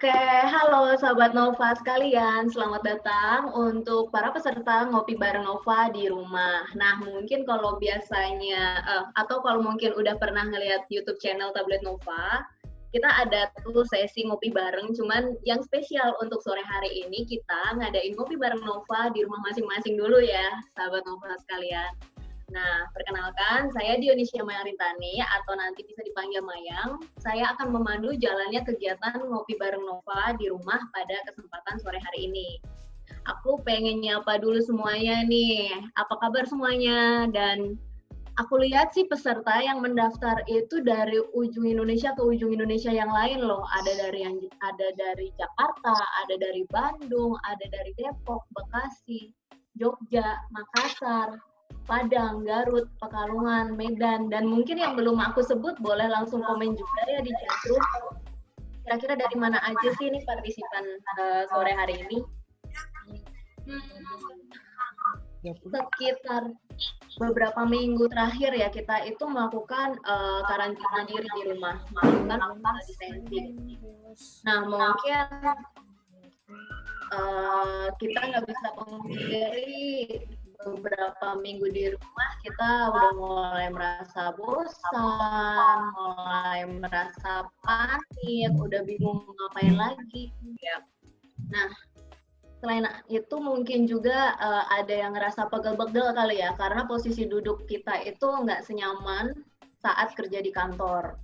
Oke, halo sahabat Nova sekalian. Selamat datang untuk para peserta ngopi bareng Nova di rumah. Nah, mungkin kalau biasanya atau kalau mungkin udah pernah ngeliat YouTube channel Tablet Nova, kita ada tuh sesi ngopi bareng, cuman yang spesial untuk sore hari ini kita ngadain ngopi bareng Nova di rumah masing-masing dulu ya, sahabat Nova sekalian. Nah, perkenalkan, saya Dionisia Mayarintani atau nanti bisa dipanggil Mayang. Saya akan memandu jalannya kegiatan ngopi bareng Nova di rumah pada kesempatan sore hari ini. Aku pengen nyapa dulu semuanya nih. Apa kabar semuanya? Dan aku lihat sih peserta yang mendaftar itu dari ujung Indonesia ke ujung Indonesia yang lain loh. Ada dari Jakarta, ada dari Bandung, ada dari Depok, Bekasi, Jogja, Makassar, Padang, Garut, Pekalongan, Medan, dan mungkin yang belum aku sebut boleh langsung komen juga ya di chatroom. Kira-kira dari mana aja sih ini partisipan sore hari ini? Sekitar beberapa minggu terakhir ya kita itu melakukan karantina diri di rumah, melakukan distancing. Nah mungkin kita nggak bisa pungkiri beberapa minggu di rumah kita udah mulai merasa bosan, mulai merasa panik, udah bingung ngapain lagi. Ya. Nah, selain itu mungkin juga ada yang ngerasa pegel-pegel kali ya, karena posisi duduk kita itu nggak senyaman saat kerja di kantor.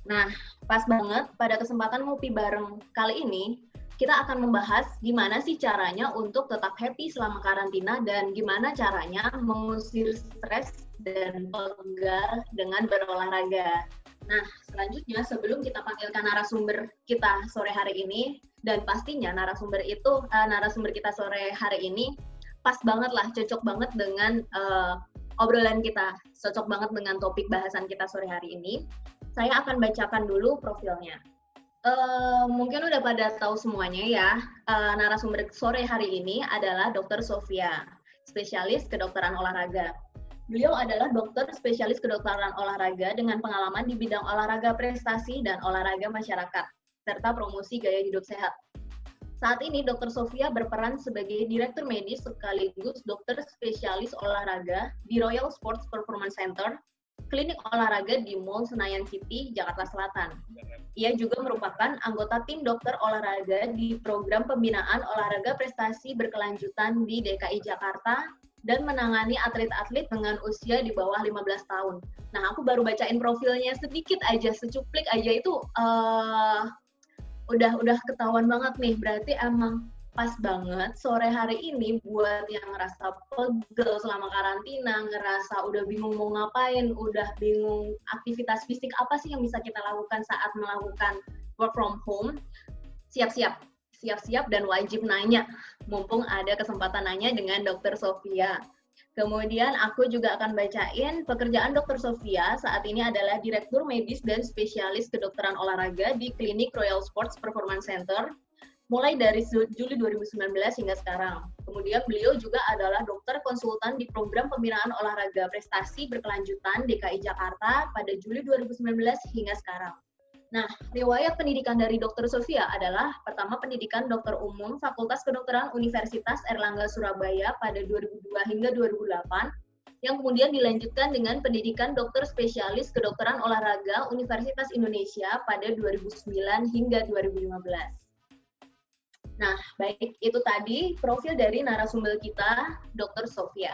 Nah, pas banget pada kesempatan ngopi bareng kali ini, kita akan membahas gimana sih caranya untuk tetap happy selama karantina dan gimana caranya mengusir stres dan pegal dengan berolahraga. Nah, selanjutnya sebelum kita panggilkan narasumber kita sore hari ini, dan pastinya narasumber kita sore hari ini pas banget lah, cocok banget dengan obrolan kita, cocok banget dengan topik bahasan kita sore hari ini. Saya akan bacakan dulu profilnya. Mungkin udah pada tahu semuanya ya, narasumber sore hari ini adalah Dr. Sofia, spesialis kedokteran olahraga. Beliau adalah dokter spesialis kedokteran olahraga dengan pengalaman di bidang olahraga prestasi dan olahraga masyarakat, serta promosi gaya hidup sehat. Saat ini Dr. Sofia berperan sebagai direktur medis sekaligus dokter spesialis olahraga di Royal Sports Performance Center, klinik olahraga di Mall Senayan City, Jakarta Selatan. Ia juga merupakan anggota tim dokter olahraga di program pembinaan olahraga prestasi berkelanjutan di DKI Jakarta dan menangani atlet-atlet dengan usia di bawah 15 tahun. Nah, aku baru bacain profilnya sedikit aja, secuplik aja itu udah ketahuan banget nih, berarti emang pas banget sore hari ini buat yang ngerasa pegel selama karantina, ngerasa udah bingung mau ngapain, udah bingung aktivitas fisik apa sih yang bisa kita lakukan saat melakukan work from home, siap-siap dan wajib nanya, mumpung ada kesempatan nanya dengan Dr. Sofia. Kemudian aku juga akan bacain pekerjaan Dr. Sofia saat ini adalah Direktur Medis dan Spesialis Kedokteran Olahraga di Klinik Royal Sports Performance Center, mulai dari Juli 2019 hingga sekarang. Kemudian beliau juga adalah dokter konsultan di program pembinaan olahraga prestasi berkelanjutan DKI Jakarta pada Juli 2019 hingga sekarang. Nah, riwayat pendidikan dari Dr. Sofia adalah pertama pendidikan dokter umum Fakultas Kedokteran Universitas Airlangga Surabaya pada 2002 hingga 2008, yang kemudian dilanjutkan dengan pendidikan dokter spesialis kedokteran olahraga Universitas Indonesia pada 2009 hingga 2015. Nah, baik itu tadi profil dari narasumber kita, Dr. Sofia.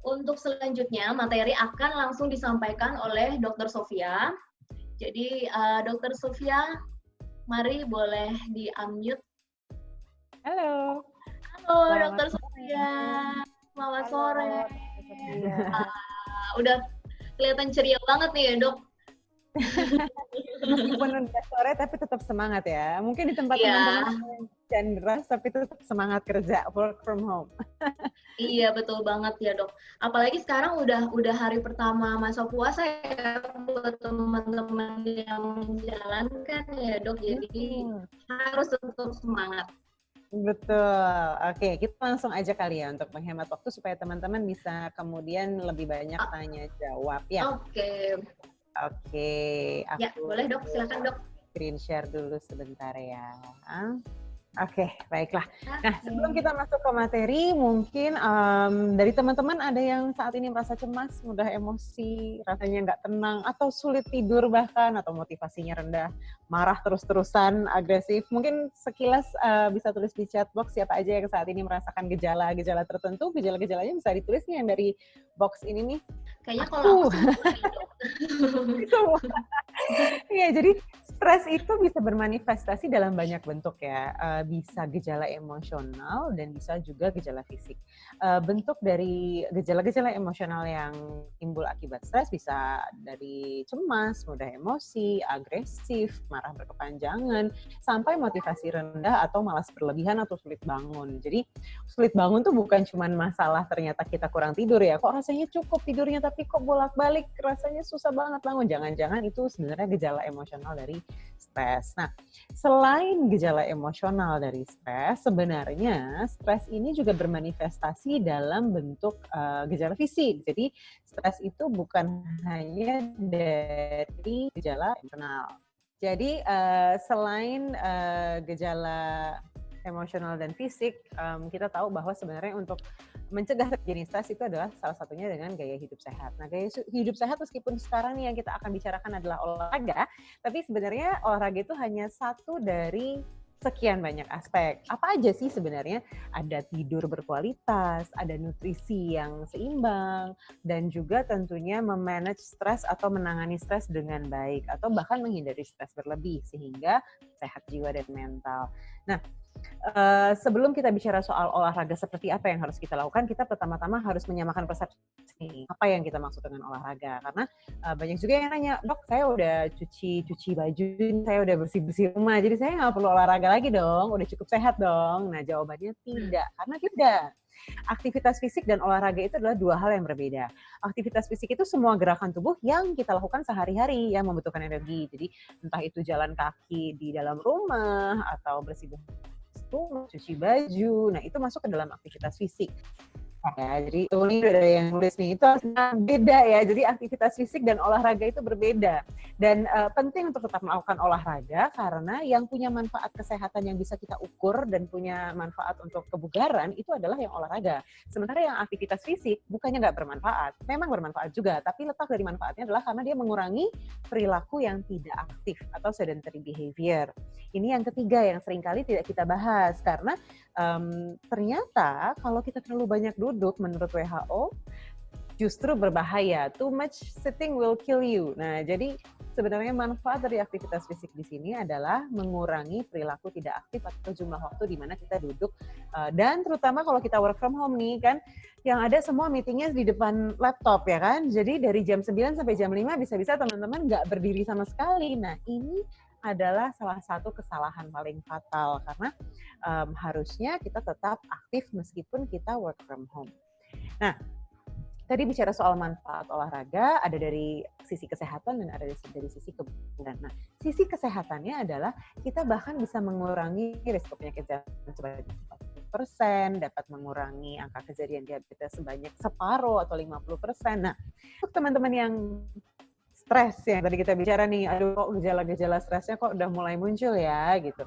Untuk selanjutnya, materi akan langsung disampaikan oleh Dr. Sofia. Jadi, Dr. Sofia, mari boleh di-unmute. Halo. Halo, Dr. Sofia. Selamat sore. Udah kelihatan ceria banget nih ya, Dok. Meskipun udah sore tapi tetap semangat ya. Mungkin di tempat teman-teman hujan deras tapi tetap semangat kerja work from home. Iya betul banget ya Dok. Apalagi sekarang udah hari pertama masa puasa ya buat teman-teman yang menjalankan ya Dok. Jadi harus tetap semangat. Betul. Oke, kita langsung aja kali ya untuk menghemat waktu supaya teman-teman bisa kemudian lebih banyak tanya jawab ya. Oke. Oke. Ya boleh Dok, silakan Dok. screen share dulu sebentar ya. Oke, baiklah. Nah, sebelum kita masuk ke materi, mungkin dari teman-teman ada yang saat ini merasa cemas, mudah emosi, rasanya nggak tenang, atau sulit tidur bahkan, atau motivasinya rendah, marah terus-terusan, agresif. Mungkin sekilas bisa tulis di chat box siapa aja yang saat ini merasakan gejala-gejala tertentu. Gejala-gejalanya bisa ditulis nih yang dari box ini nih. Kayaknya kalau aku semua. Iya, jadi stres itu bisa bermanifestasi dalam banyak bentuk ya. Bisa gejala emosional dan bisa juga gejala fisik. Bentuk dari gejala-gejala emosional yang timbul akibat stres bisa dari cemas, mudah emosi, agresif, marah berkepanjangan, sampai motivasi rendah atau malas berlebihan atau sulit bangun. Jadi sulit bangun tuh bukan cuma masalah ternyata kita kurang tidur ya. Kok rasanya cukup tidurnya tapi kok bolak-balik rasanya susah banget bangun. Jangan-jangan itu sebenarnya gejala emosional dari stres. Nah, selain gejala emosional dari stres, sebenarnya stres ini juga bermanifestasi dalam bentuk gejala fisik. Jadi, stres itu bukan hanya dari gejala emosional. Jadi, selain gejala emosional dan fisik, kita tahu bahwa sebenarnya untuk mencegah terjadi stres itu adalah salah satunya dengan gaya hidup sehat. Nah, gaya hidup sehat meskipun sekarang nih yang kita akan bicarakan adalah olahraga, tapi sebenarnya olahraga itu hanya satu dari sekian banyak aspek. Apa aja sih sebenarnya? Ada tidur berkualitas, ada nutrisi yang seimbang, dan juga tentunya memanage stres atau menangani stres dengan baik, atau bahkan menghindari stres berlebih sehingga sehat jiwa dan mental. Nah, sebelum kita bicara soal olahraga seperti apa yang harus kita lakukan, kita pertama-tama harus menyamakan persepsi apa yang kita maksud dengan olahraga. Karena banyak juga yang nanya, dok saya udah cuci baju, saya udah bersih-bersih rumah, jadi saya nggak perlu olahraga lagi dong, udah cukup sehat dong. Nah jawabannya tidak, karena tidak. Aktivitas fisik dan olahraga itu adalah dua hal yang berbeda. Aktivitas fisik itu semua gerakan tubuh yang kita lakukan sehari-hari yang membutuhkan energi. Jadi entah itu jalan kaki di dalam rumah atau cuci baju, nah itu masuk ke dalam aktivitas fisik. Ya, jadi ini udah ada yang nulis nih, itu beda ya. Jadi aktivitas fisik dan olahraga itu berbeda. Dan penting untuk tetap melakukan olahraga karena yang punya manfaat kesehatan yang bisa kita ukur dan punya manfaat untuk kebugaran itu adalah yang olahraga. Sementara yang aktivitas fisik bukannya nggak bermanfaat, memang bermanfaat juga, tapi letak dari manfaatnya adalah karena dia mengurangi perilaku yang tidak aktif atau sedentary behavior. Ini yang ketiga yang seringkali tidak kita bahas karena ternyata kalau kita terlalu banyak duduk menurut WHO justru berbahaya. Too much sitting will kill you. Nah, jadi sebenarnya manfaat dari aktivitas fisik di sini adalah mengurangi perilaku tidak aktif atau jumlah waktu di mana kita duduk. Dan terutama kalau kita work from home nih kan, yang ada semua meetingnya di depan laptop ya kan. Jadi dari jam 9 sampai jam 5 bisa-bisa teman-teman nggak berdiri sama sekali. Nah, ini adalah salah satu kesalahan paling fatal karena harusnya kita tetap aktif meskipun kita work from home. Nah, tadi bicara soal manfaat olahraga, ada dari sisi kesehatan dan ada dari sisi kebugaran. Nah, sisi kesehatannya adalah kita bahkan bisa mengurangi risiko penyakit jantung sebanyak 40%, dapat mengurangi angka kejadian diabetes sebanyak separuh atau 50%. Nah, untuk teman-teman yang stres yang tadi kita bicara nih, aduh kok gejala-gejala stresnya kok udah mulai muncul ya gitu.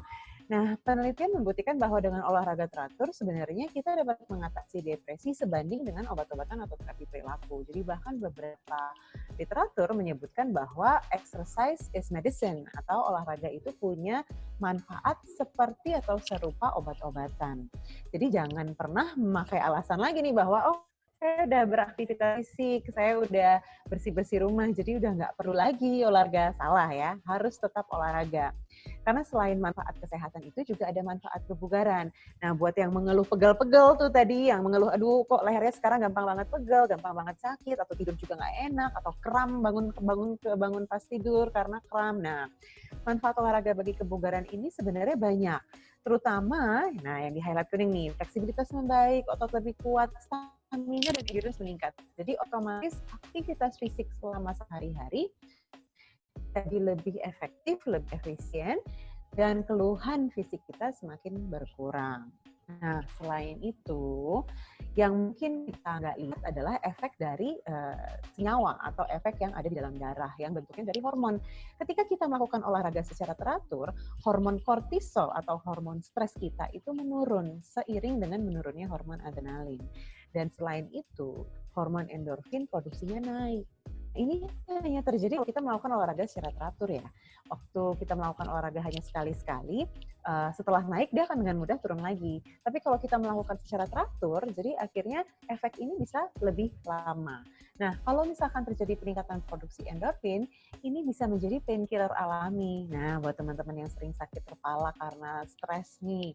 Nah, penelitian membuktikan bahwa dengan olahraga teratur sebenarnya kita dapat mengatasi depresi sebanding dengan obat-obatan atau terapi perilaku. Jadi bahkan beberapa literatur menyebutkan bahwa exercise is medicine atau olahraga itu punya manfaat seperti atau serupa obat-obatan. Jadi jangan pernah memakai alasan lagi nih bahwa saya udah beraktivitas fisik, saya udah bersih-bersih rumah, jadi udah nggak perlu lagi olahraga. Salah ya, harus tetap olahraga. Karena selain manfaat kesehatan itu juga ada manfaat kebugaran. Nah, buat yang mengeluh pegel-pegel tuh tadi, yang mengeluh, aduh kok lehernya sekarang gampang banget pegel, gampang banget sakit, atau tidur juga nggak enak, atau kram bangun pas tidur karena kram. Nah, manfaat olahraga bagi kebugaran ini sebenarnya banyak. Terutama, nah yang di-highlight kuning nih, fleksibilitas membaik, otot lebih kuat, stamina dan endurance meningkat. Jadi otomatis aktivitas fisik selama sehari-hari jadi lebih efektif, lebih efisien, dan keluhan fisik kita semakin berkurang. Nah, selain itu, Yang mungkin kita nggak lihat adalah efek dari senyawa atau efek yang ada di dalam darah yang bentuknya dari hormon. Ketika kita melakukan olahraga secara teratur, hormon kortisol atau hormon stres kita itu menurun seiring dengan menurunnya hormon adrenalin. Dan selain itu, hormon endorfin produksinya naik. Ini hanya terjadi kalau kita melakukan olahraga secara teratur ya. Waktu kita melakukan olahraga hanya sekali-sekali, setelah naik dia akan dengan mudah turun lagi. Tapi kalau kita melakukan secara teratur, jadi akhirnya efek ini bisa lebih lama. Nah, kalau misalkan terjadi peningkatan produksi endorfin, ini bisa menjadi painkiller alami. Nah, buat teman-teman yang sering sakit kepala karena stres nih,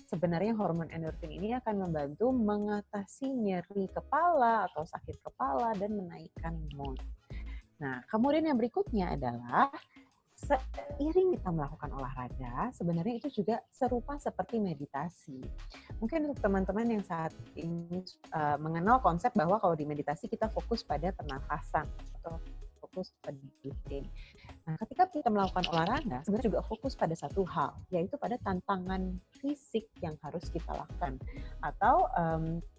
sebenarnya hormon endorfin ini akan membantu mengatasi nyeri kepala atau sakit kepala dan menaikkan mood. Nah, kemudian yang berikutnya adalah seiring kita melakukan olahraga, sebenarnya itu juga serupa seperti meditasi. Mungkin untuk teman-teman yang saat ini mengenal konsep bahwa kalau di meditasi kita fokus pada pernafasan atau fokus pada breathing. Nah, ketika kita melakukan olahraga, sebenarnya juga fokus pada satu hal, yaitu pada tantangan fisik yang harus kita lakukan atau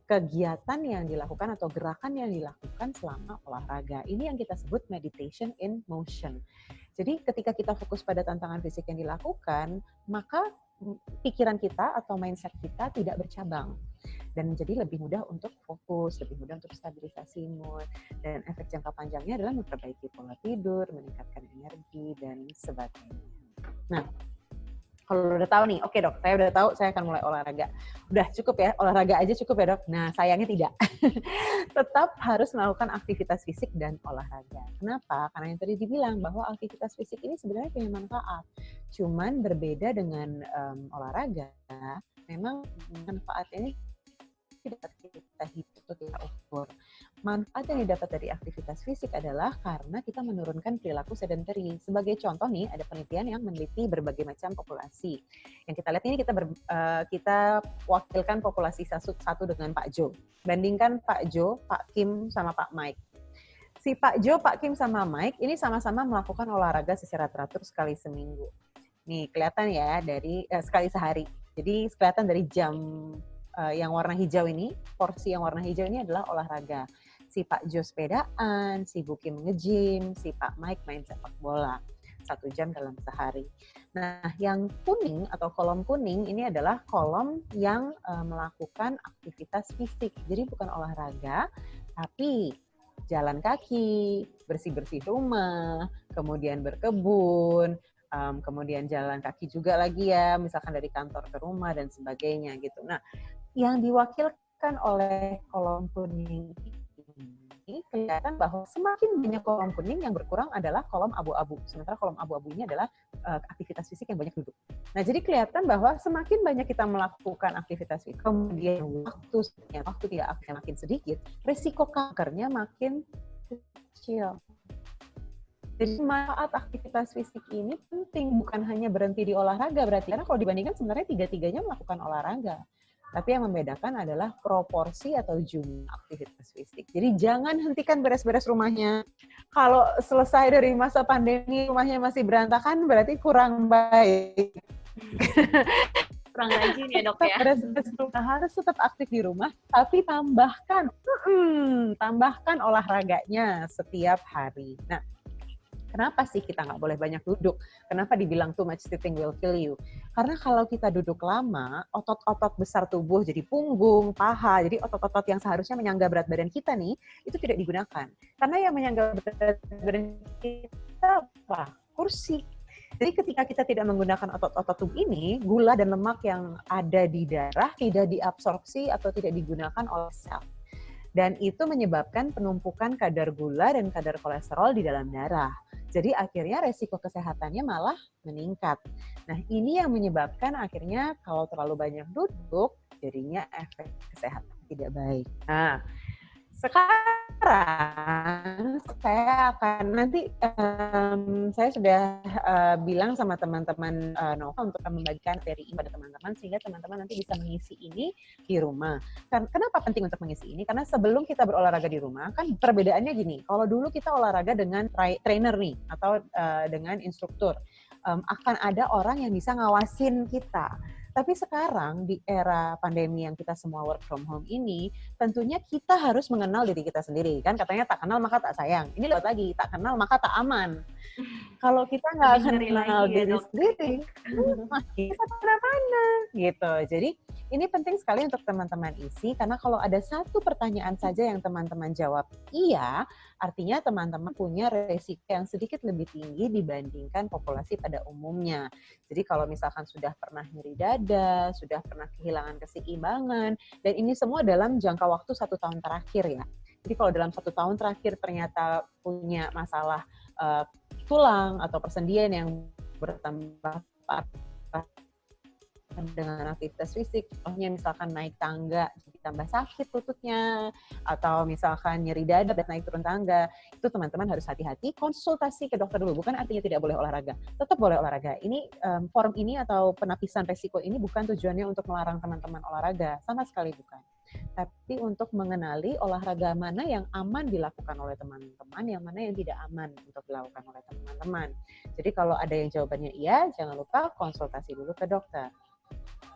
kegiatan yang dilakukan atau gerakan yang dilakukan selama olahraga. Ini yang kita sebut meditation in motion. Jadi ketika kita fokus pada tantangan fisik yang dilakukan, maka pikiran kita atau mindset kita tidak bercabang dan menjadi lebih mudah untuk fokus, lebih mudah untuk stabilisasi mood, dan efek jangka panjangnya adalah memperbaiki pola tidur, meningkatkan energi, dan sebagainya. Nah, kalau udah tahu nih, oke dok, saya udah tahu saya akan mulai olahraga. Udah cukup ya, olahraga aja cukup ya dok? Nah, sayangnya tidak. Tetap harus melakukan aktivitas fisik dan olahraga. Kenapa? Karena yang tadi dibilang bahwa aktivitas fisik ini sebenarnya punya manfaat. Cuman berbeda dengan olahraga, memang manfaat ini tidak kita hitung atau kita ukur. Manfaat yang didapat dari aktivitas fisik adalah karena kita menurunkan perilaku sedentary. Sebagai contoh nih, ada penelitian yang meneliti berbagai macam populasi. Yang kita lihat ini kita wakilkan populasi satu dengan Pak Jo. Bandingkan Pak Jo, Pak Kim, sama Pak Mike. Si Pak Jo, Pak Kim, sama Mike ini sama-sama melakukan olahraga secara teratur sekali seminggu. Nih, kelihatan ya dari sekali sehari. Jadi kelihatan dari jam yang warna hijau ini, porsi yang warna hijau ini adalah olahraga. Si Pak Jo sepedaan, si Bu Kim nge-gym, si Pak Mike main sepak bola 1 jam dalam sehari. Nah, yang kuning atau kolom kuning ini adalah kolom yang melakukan aktivitas fisik. Jadi bukan olahraga, tapi jalan kaki, bersih-bersih rumah, kemudian berkebun, kemudian jalan kaki juga lagi ya, misalkan dari kantor ke rumah dan sebagainya gitu. Nah, yang diwakilkan oleh kolom kuning ini kelihatan bahwa semakin banyak kolom kuning, yang berkurang adalah kolom abu-abu. Sementara kolom abu-abu ini adalah aktivitas fisik yang banyak duduk. Nah, jadi kelihatan bahwa semakin banyak kita melakukan aktivitas fisik, kemudian waktu tidak aktifnya makin sedikit, risiko kankernya makin kecil. Jadi manfaat aktivitas fisik ini penting, bukan hanya berhenti di olahraga berarti. Karena kalau dibandingkan sebenarnya tiga-tiganya melakukan olahraga. Tapi yang membedakan adalah proporsi atau jumlah aktivitas fisik. Jadi jangan hentikan beres-beres rumahnya. Kalau selesai dari masa pandemi rumahnya masih berantakan, berarti kurang baik. Kurang rajin ya dok ya. Beres-beres rumah, harus tetap aktif di rumah, tapi tambahkan olahraganya setiap hari. Nah, kenapa sih kita nggak boleh banyak duduk? Kenapa dibilang too much sitting will kill you? Karena kalau kita duduk lama, otot-otot besar tubuh, jadi punggung, paha, jadi otot-otot yang seharusnya menyangga berat badan kita nih, itu tidak digunakan. Karena yang menyangga berat badan kita apa? Kursi. Jadi ketika kita tidak menggunakan otot-otot tubuh ini, gula dan lemak yang ada di darah tidak diabsorpsi atau tidak digunakan oleh sel. Dan itu menyebabkan penumpukan kadar gula dan kadar kolesterol di dalam darah. Jadi akhirnya resiko kesehatannya malah meningkat. Nah, ini yang menyebabkan akhirnya kalau terlalu banyak duduk, jadinya efek kesehatan tidak baik. Nah, sekarang saya akan nanti saya sudah bilang sama teman-teman Nova untuk membagikan materi pada teman-teman sehingga teman-teman nanti bisa mengisi ini di rumah. Kenapa penting untuk mengisi ini? Karena sebelum kita berolahraga di rumah kan perbedaannya gini. Kalau dulu kita olahraga dengan trainer nih atau dengan instruktur, akan ada orang yang bisa ngawasin kita. Tapi sekarang di era pandemi yang kita semua work from home ini, tentunya kita harus mengenal diri kita sendiri. Kan katanya tak kenal maka tak sayang. Ini lewat lagi, tak kenal maka tak aman. Kalau kita nggak kenal diri sendiri, kita kemana-mana gitu. Jadi ini penting sekali untuk teman-teman isi, karena kalau ada satu pertanyaan saja yang teman-teman jawab iya, artinya teman-teman punya resiko yang sedikit lebih tinggi dibandingkan populasi pada umumnya. Jadi kalau misalkan sudah pernah nyeri dada, sudah pernah kehilangan keseimbangan, dan ini semua dalam jangka waktu 1 tahun terakhir ya. Jadi kalau dalam 1 tahun terakhir ternyata punya masalah tulang atau persendian yang bertambah parah dengan aktivitas fisik, contohnya misalkan naik tangga jadi tambah sakit lututnya, atau misalkan nyeri dada dan naik turun tangga, itu teman-teman harus hati-hati, konsultasi ke dokter dulu. Bukan artinya tidak boleh olahraga, tetap boleh olahraga. Ini forum ini atau penapisan resiko ini bukan tujuannya untuk melarang teman-teman olahraga, sama sekali bukan. Tapi untuk mengenali olahraga mana yang aman dilakukan oleh teman-teman, yang mana yang tidak aman untuk dilakukan oleh teman-teman. Jadi kalau ada yang jawabannya iya, jangan lupa konsultasi dulu ke dokter.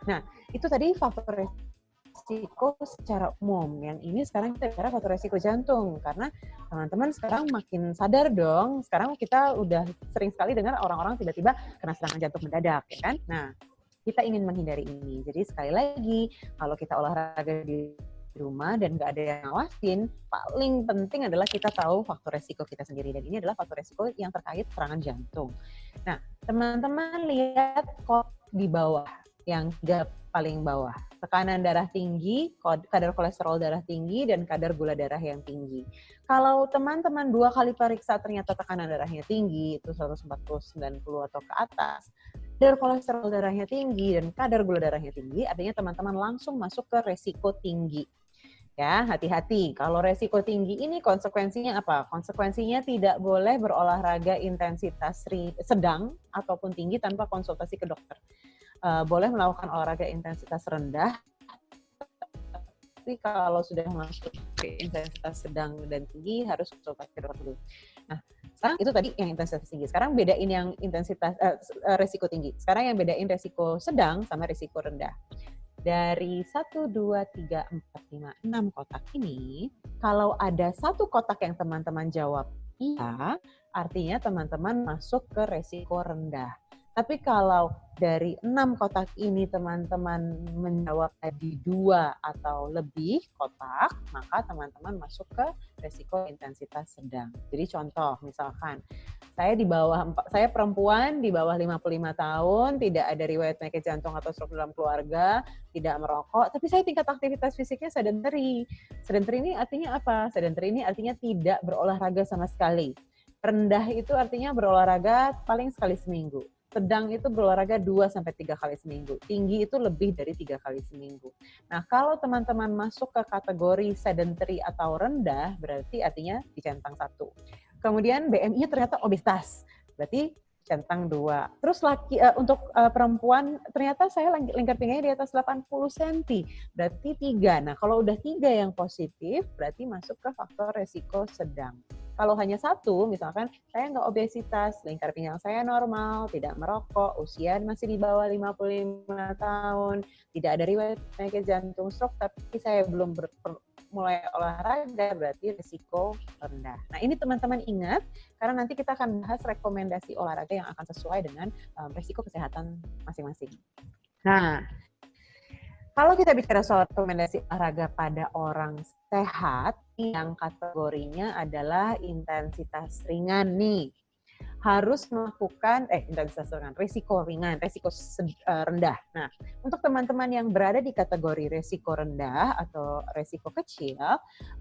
Nah, itu tadi faktor resiko secara umum. Yang ini sekarang kita bicara faktor resiko jantung, karena teman-teman sekarang makin sadar dong. Sekarang kita udah sering sekali dengar orang-orang tiba-tiba kena serangan jantung mendadak, ya kan? Nah, kita ingin menghindari ini. Jadi sekali lagi, kalau kita olahraga di rumah dan nggak ada yang ngawasin, paling penting adalah kita tahu faktor resiko kita sendiri. Dan ini adalah faktor resiko yang terkait serangan jantung. Nah, teman-teman lihat kod di bawah, yang 3 paling bawah. Tekanan darah tinggi, kadar kolesterol darah tinggi, dan kadar gula darah yang tinggi. Kalau teman-teman 2 kali periksa ternyata tekanan darahnya tinggi, itu 140/90 atau ke atas, kadar kolesterol darahnya tinggi, dan kadar gula darahnya tinggi, artinya teman-teman langsung masuk ke resiko tinggi. Ya, hati-hati. Kalau resiko tinggi ini konsekuensinya apa? Konsekuensinya tidak boleh berolahraga intensitas sedang ataupun tinggi tanpa konsultasi ke dokter. Boleh melakukan olahraga intensitas rendah, tapi kalau sudah masuk ke intensitas sedang dan tinggi harus konsultasi ke dokter dulu. Nah, sekarang itu tadi yang intensitas tinggi. Sekarang bedain yang intensitas resiko tinggi. Sekarang yang bedain resiko sedang sama resiko rendah. Dari 1, 2, 3, 4, 5, 6 kotak ini, kalau ada satu kotak yang teman-teman jawab iya, artinya teman-teman masuk ke resiko rendah. Tapi kalau dari 6 kotak ini teman-teman menjawab di 2 atau lebih kotak, maka teman-teman masuk ke resiko intensitas sedang. Jadi contoh, misalkan saya perempuan di bawah 55 tahun, tidak ada riwayat penyakit jantung atau stroke dalam keluarga, tidak merokok, tapi saya tingkat aktivitas fisiknya sedentary. Sedentary ini artinya apa? Sedentary ini artinya tidak berolahraga sama sekali. Rendah itu artinya berolahraga paling sekali seminggu. Sedang itu berolahraga 2-3 kali seminggu. Tinggi itu lebih dari 3 kali seminggu. Nah, kalau teman-teman masuk ke kategori sedentary atau rendah, berarti artinya dicentang 1. Kemudian BMI-nya ternyata obesitas, berarti centang 2. Terus untuk perempuan, ternyata saya lingkar pinggangnya di atas 80 cm, berarti 3. Nah, kalau udah 3 yang positif, berarti masuk ke faktor resiko sedang. Kalau hanya 1, misalkan saya nggak obesitas, lingkar pinggang saya normal, tidak merokok, usia masih di bawah 55 tahun, tidak ada riwayat penyakit jantung, stroke, tapi saya belum mulai olahraga, berarti risiko rendah. Nah, ini teman-teman ingat, karena nanti kita akan bahas rekomendasi olahraga yang akan sesuai dengan risiko kesehatan masing-masing. Nah, kalau kita bicara soal rekomendasi olahraga pada orang sehat, yang kategorinya adalah intensitas ringan nih. Harus melakukan, intensitas ringan, risiko rendah. Nah, untuk teman-teman yang berada di kategori risiko rendah atau risiko kecil,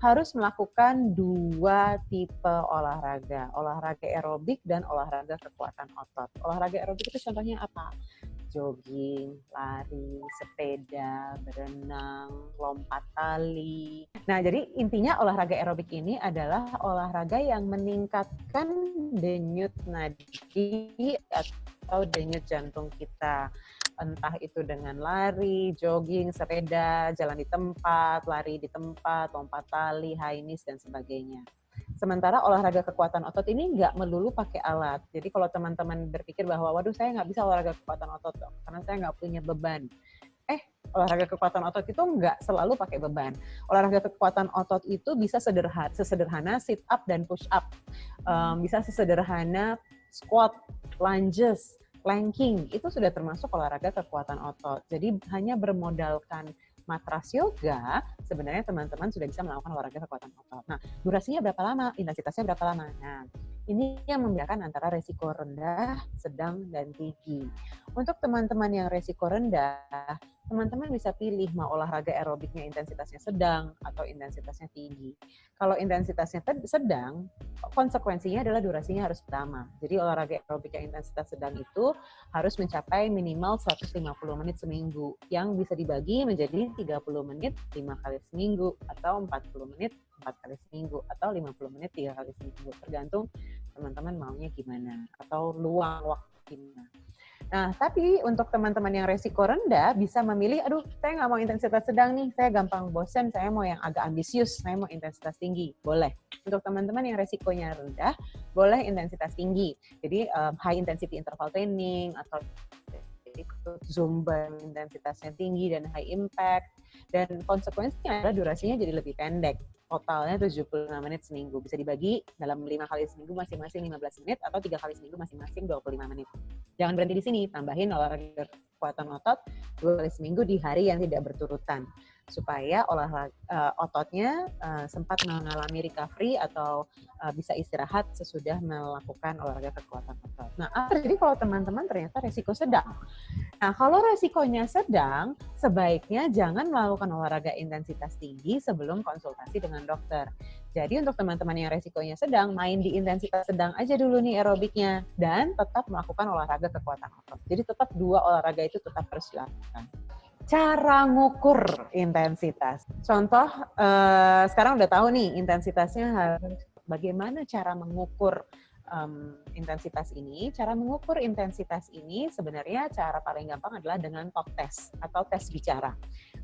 harus melakukan 2 tipe olahraga. Olahraga aerobik dan olahraga kekuatan otot. Olahraga aerobik itu contohnya apa? Jogging, lari, sepeda, berenang, lompat tali. Nah, jadi intinya olahraga aerobik ini adalah olahraga yang meningkatkan denyut nadi atau denyut jantung kita. Entah itu dengan lari, jogging, sepeda, jalan di tempat, lari di tempat, lompat tali, high knees, dan sebagainya. Sementara olahraga kekuatan otot ini nggak melulu pakai alat. Jadi kalau teman-teman berpikir bahwa, waduh saya nggak bisa olahraga kekuatan otot dong, karena saya nggak punya beban. Olahraga kekuatan otot itu nggak selalu pakai beban. Olahraga kekuatan otot itu bisa sesederhana sit up dan push up. Bisa sesederhana squat, lunges, planking. Itu sudah termasuk olahraga kekuatan otot. Jadi hanya bermodalkan matras yoga, sebenarnya teman-teman sudah bisa melakukan olahraga kekuatan otot. Nah, durasinya berapa lama? Intensitasnya berapa lama? Nah, ini yang membedakan antara resiko rendah, sedang, dan tinggi. Untuk teman-teman yang resiko rendah, teman-teman bisa pilih mau olahraga aerobiknya intensitasnya sedang atau intensitasnya tinggi. Kalau intensitasnya sedang, konsekuensinya adalah durasinya harus lama. Jadi olahraga aerobik yang intensitas sedang itu harus mencapai minimal 150 menit seminggu, yang bisa dibagi menjadi 30 menit 5 kali seminggu, atau 40 menit 4 kali seminggu, atau 50 menit 3 kali seminggu, tergantung teman-teman maunya gimana, atau luang waktu gimana. Nah, tapi untuk teman-teman yang resiko rendah bisa memilih, aduh saya nggak mau intensitas sedang nih, saya gampang bosen, saya mau yang agak ambisius, saya mau intensitas tinggi, boleh. Untuk teman-teman yang resikonya rendah, boleh intensitas tinggi. Jadi high intensity interval training, atau Zumba intensitasnya tinggi dan high impact, dan konsekuensinya adalah durasinya jadi lebih pendek. Totalnya 75 menit seminggu. Bisa dibagi dalam 5 kali seminggu masing-masing 15 menit atau 3 kali seminggu masing-masing 25 menit. Jangan berhenti di sini, tambahin olahraga kekuatan otot 2 kali seminggu di hari yang tidak berturutan. Supaya ototnya sempat mengalami recovery atau bisa istirahat sesudah melakukan olahraga kekuatan otot. Nah, jadi kalau teman-teman ternyata resiko sedang. Nah, kalau resikonya sedang, sebaiknya jangan melakukan olahraga intensitas tinggi sebelum konsultasi dengan dokter. Jadi untuk teman-teman yang resikonya sedang, main di intensitas sedang aja dulu nih aerobiknya, dan tetap melakukan olahraga kekuatan otot. Jadi tetap 2 olahraga itu tetap harus dilakukan. Cara ngukur intensitas. Contoh, sekarang udah tahu nih intensitasnya harus bagaimana cara mengukur intensitas ini. Cara mengukur intensitas ini sebenarnya cara paling gampang adalah dengan talk test atau tes bicara.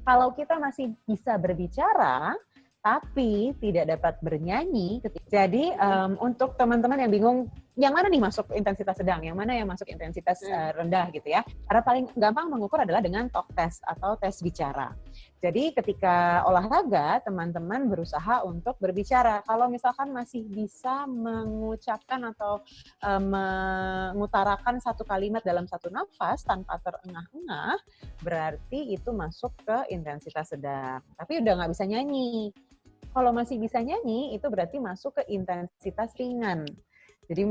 Kalau kita masih bisa berbicara, tapi tidak dapat bernyanyi. Jadi untuk teman-teman yang bingung, yang mana nih masuk intensitas sedang, yang mana yang masuk intensitas rendah gitu ya. Cara paling gampang mengukur adalah dengan talk test atau tes bicara. Jadi ketika olahraga, teman-teman berusaha untuk berbicara. Kalau misalkan masih bisa mengucapkan atau mengutarakan satu kalimat dalam satu nafas tanpa terengah-engah, berarti itu masuk ke intensitas sedang. Tapi udah nggak bisa nyanyi. Kalau masih bisa nyanyi, itu berarti masuk ke intensitas ringan. Jadi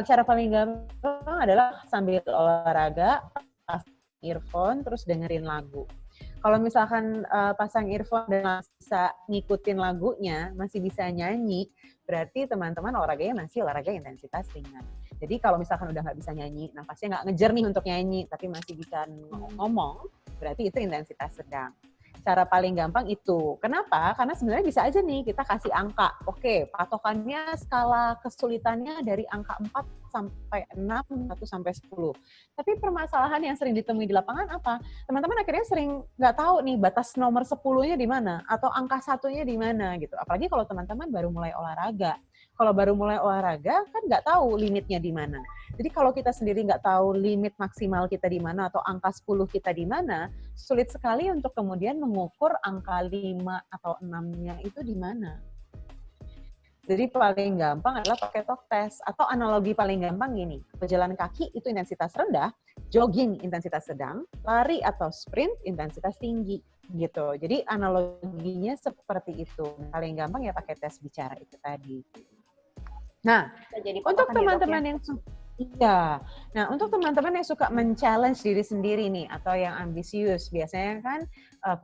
cara paling gampang adalah sambil olahraga, pasang earphone, terus dengerin lagu. Kalau misalkan pasang earphone dan bisa ngikutin lagunya, masih bisa nyanyi, berarti teman-teman olahraganya masih olahraga intensitas ringan. Jadi kalau misalkan udah nggak bisa nyanyi, nafasnya nggak ngejar nih untuk nyanyi, tapi masih bisa ngomong, berarti itu intensitas sedang. Cara paling gampang itu. Kenapa? Karena sebenarnya bisa aja nih kita kasih angka. Oke, patokannya skala kesulitannya dari angka 4 sampai 6, 1 sampai 10. Tapi permasalahan yang sering ditemui di lapangan apa? Teman-teman akhirnya sering nggak tahu nih batas nomor 10-nya di mana atau angka 1-nya di mana gitu. Apalagi kalau teman-teman baru mulai olahraga. Kalau baru mulai olahraga kan nggak tahu limitnya di mana. Jadi kalau kita sendiri nggak tahu limit maksimal kita di mana atau angka 10 kita di mana, sulit sekali untuk kemudian mengukur angka 5 atau 6-nya itu di mana. Jadi paling gampang adalah pakai talk test atau analogi paling gampang gini. Berjalan kaki itu intensitas rendah, jogging intensitas sedang, lari atau sprint intensitas tinggi gitu. Jadi analoginya seperti itu. Paling gampang ya pakai tes bicara itu tadi. Nah, untuk teman-teman yang untuk teman-teman yang suka men-challenge diri sendiri nih atau yang ambisius, biasanya kan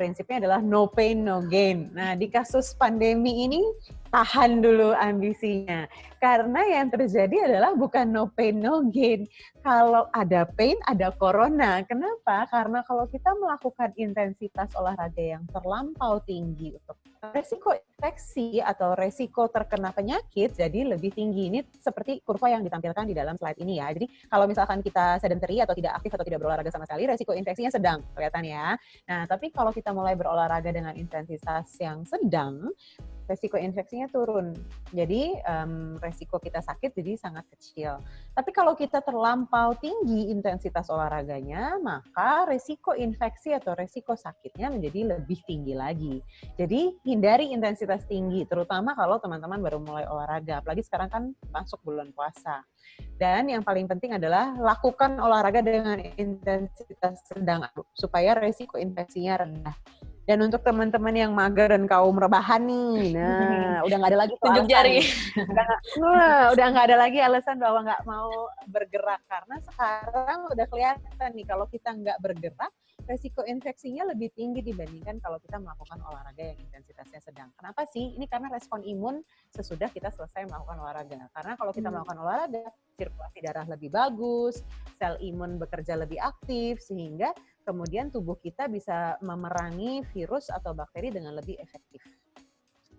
prinsipnya adalah no pain no gain. Nah, di kasus pandemi ini tahan dulu ambisinya. Karena yang terjadi adalah bukan no pain no gain. Kalau ada pain, ada corona. Kenapa? Karena kalau kita melakukan intensitas olahraga yang terlampau tinggi untuk resiko infeksi atau resiko terkena penyakit jadi lebih tinggi. Ini seperti kurva yang ditampilkan di dalam slide ini ya. Jadi kalau misalkan kita sedentary atau tidak aktif atau tidak berolahraga sama sekali, resiko infeksinya sedang, kelihatan ya. Nah, tapi kalau kita mulai berolahraga dengan intensitas yang sedang, resiko infeksinya turun. Jadi resiko kita sakit jadi sangat kecil. Tapi kalau kita terlampau tinggi intensitas olahraganya, maka resiko infeksi atau resiko sakitnya menjadi lebih tinggi lagi. Jadi hindari intensitas tinggi, terutama kalau teman-teman baru mulai olahraga. Apalagi sekarang kan masuk bulan puasa. Dan yang paling penting adalah lakukan olahraga dengan intensitas sedang supaya resiko infeksinya rendah. Dan untuk teman-teman yang mager dan kaum rebahan nih, nah udah nggak ada lagi tunjuk jari. Udah nggak ada lagi alasan bahwa nggak mau bergerak, karena sekarang udah kelihatan nih kalau kita nggak bergerak, resiko infeksinya lebih tinggi dibandingkan kalau kita melakukan olahraga yang intensitasnya sedang. Kenapa sih? Ini karena respon imun sesudah kita selesai melakukan olahraga. Karena kalau kita melakukan olahraga, sirkulasi darah lebih bagus, sel imun bekerja lebih aktif, sehingga kemudian tubuh kita bisa memerangi virus atau bakteri dengan lebih efektif.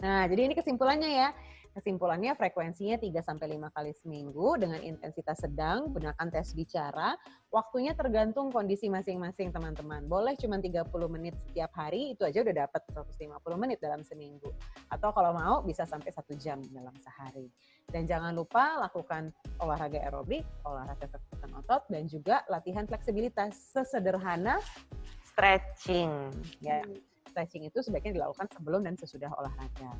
Nah, jadi ini kesimpulannya ya. Kesimpulannya frekuensinya 3-5 kali seminggu dengan intensitas sedang, gunakan tes bicara. Waktunya tergantung kondisi masing-masing teman-teman. Boleh cuma 30 menit setiap hari, itu aja udah dapat 150 menit dalam seminggu. Atau kalau mau bisa sampai 1 jam dalam sehari. Dan jangan lupa lakukan olahraga aerobik, olahraga kekuatan otot, dan juga latihan fleksibilitas sesederhana stretching. Ya, stretching itu sebaiknya dilakukan sebelum dan sesudah olahraga.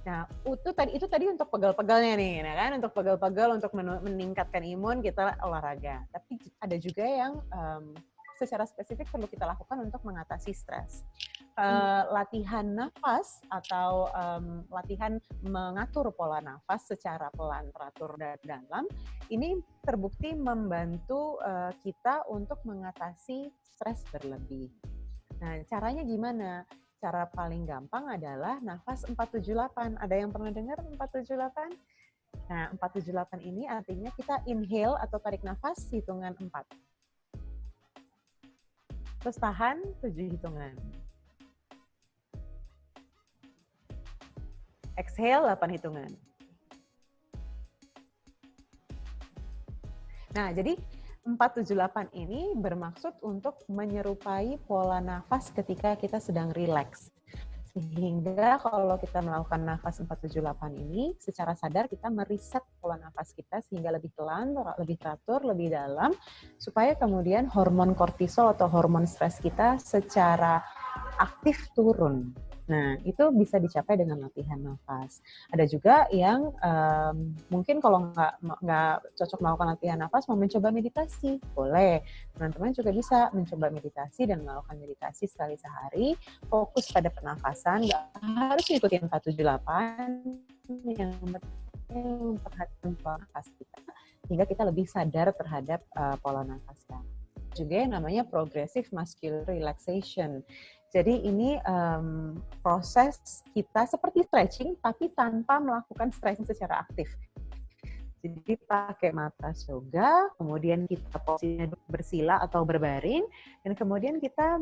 Nah, itu tadi untuk pegal-pegalnya nih, nah kan? Untuk pegal-pegal, untuk meningkatkan imun kita olahraga. Tapi ada juga yang secara spesifik perlu kita lakukan untuk mengatasi stres. Latihan nafas atau latihan mengatur pola nafas secara pelan, teratur dan dalam, ini terbukti membantu kita untuk mengatasi stres berlebih. Nah, caranya gimana? Cara paling gampang adalah nafas 478. Ada yang pernah dengar 478? Nah, 478 ini artinya kita inhale atau tarik nafas hitungan 4. Terus tahan 7 hitungan. Exhale 8 hitungan. Nah, jadi 478 ini bermaksud untuk menyerupai pola nafas ketika kita sedang rileks. Sehingga kalau kita melakukan nafas 478 ini, secara sadar kita meriset pola nafas kita sehingga lebih pelan, lebih teratur, lebih dalam, supaya kemudian hormon kortisol atau hormon stres kita secara aktif turun. Nah, itu bisa dicapai dengan latihan nafas. Ada juga yang mungkin kalau nggak cocok melakukan latihan nafas, mau mencoba meditasi, boleh. Teman-teman juga bisa mencoba meditasi dan melakukan meditasi sekali sehari, fokus pada pernafasan, nggak harus ikutin 478, yang penting memperhatikan pola nafas kita, sehingga kita lebih sadar terhadap pola nafas kita. Juga yang namanya progressive muscular relaxation. Jadi ini proses kita seperti stretching, tapi tanpa melakukan stretching secara aktif. Jadi pakai matas yoga, kemudian kita posisinya bersila atau berbaring, dan kemudian kita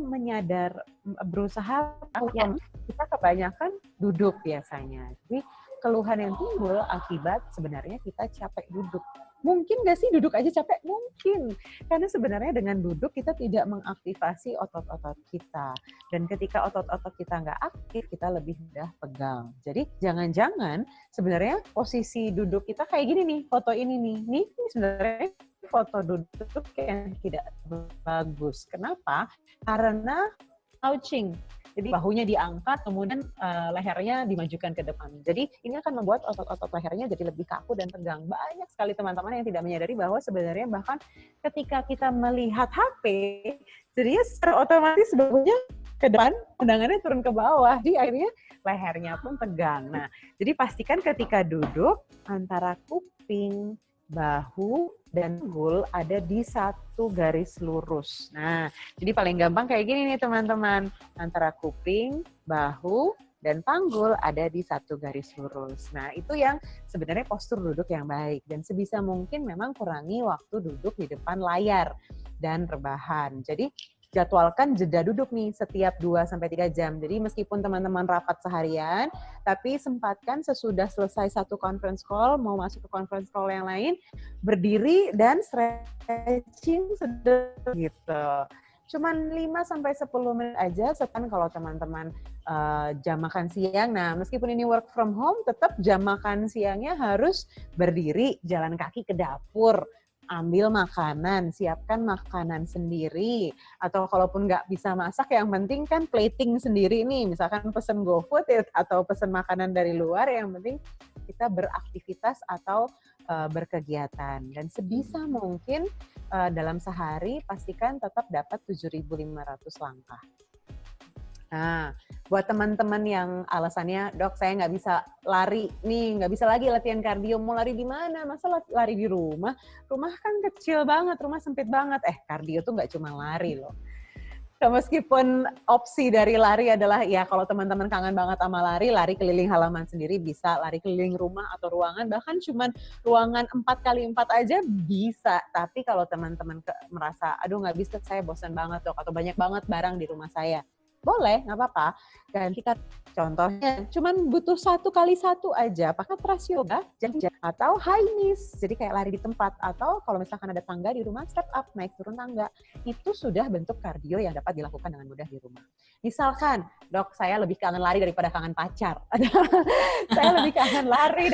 berusaha yang kita kebanyakan duduk biasanya. Jadi keluhan yang timbul akibat sebenarnya kita capek duduk. Mungkin nggak sih duduk aja capek? Mungkin. Karena sebenarnya dengan duduk kita tidak mengaktifasi otot-otot kita. Dan ketika otot-otot kita nggak aktif, kita lebih mudah pegal. Jadi jangan-jangan sebenarnya posisi duduk kita kayak gini nih, foto ini nih. Ini sebenarnya foto duduk yang tidak bagus. Kenapa? Karena slouching. Jadi bahunya diangkat, kemudian lehernya dimajukan ke depan. Jadi ini akan membuat otot-otot lehernya jadi lebih kaku dan tegang. Banyak sekali teman-teman yang tidak menyadari bahwa sebenarnya bahkan ketika kita melihat HP, jadi secara otomatis bahunya ke depan, pandangannya turun ke bawah. Jadi akhirnya lehernya pun tegang. Nah, jadi pastikan ketika duduk antara kuping, bahu, dan panggul ada di satu garis lurus. Nah, jadi paling gampang kayak gini nih teman-teman. Antara kuping, bahu, dan panggul ada di satu garis lurus. Nah, itu yang sebenarnya postur duduk yang baik. Dan sebisa mungkin memang kurangi waktu duduk di depan layar dan rebahan. Jadi jadwalkan jeda duduk nih setiap 2-3 jam. Jadi meskipun teman-teman rapat seharian, tapi sempatkan sesudah selesai satu conference call, mau masuk ke conference call yang lain, berdiri dan stretching gitu. cuman 5-10 menit aja, setan kalau teman-teman jam makan siang. Nah, meskipun ini work from home, tetap jam makan siangnya harus berdiri, jalan kaki ke dapur, ambil makanan, siapkan makanan sendiri. Atau kalaupun nggak bisa masak, yang penting kan plating sendiri nih. Misalkan pesen GoFood ya, atau pesen makanan dari luar, yang penting kita beraktivitas atau berkegiatan. Dan sebisa mungkin dalam sehari pastikan tetap dapat 7.500 langkah. Nah, buat teman-teman yang alasannya, dok saya nggak bisa lari nih, nggak bisa lagi latihan kardio, mau lari di mana? Masa lari di rumah? Rumah kan kecil banget, rumah sempit banget. Kardio tuh nggak cuma lari loh. Meskipun opsi dari lari adalah, ya kalau teman-teman kangen banget sama lari keliling halaman sendiri bisa, lari keliling rumah atau ruangan, bahkan cuman ruangan 4x4 aja bisa. Tapi kalau teman-teman merasa, aduh nggak bisa, saya bosan banget dok, atau banyak banget barang di rumah saya, boleh, nggak apa-apa. Gantikan contohnya, cuman butuh 1x1 aja, pakai Trust Yoga, atau high knees, jadi kayak lari di tempat, atau kalau misalkan ada tangga di rumah, step up, naik turun tangga. Itu sudah bentuk kardio yang dapat dilakukan dengan mudah di rumah. Misalkan, dok saya lebih kangen lari daripada kangen pacar, saya lebih kangen lari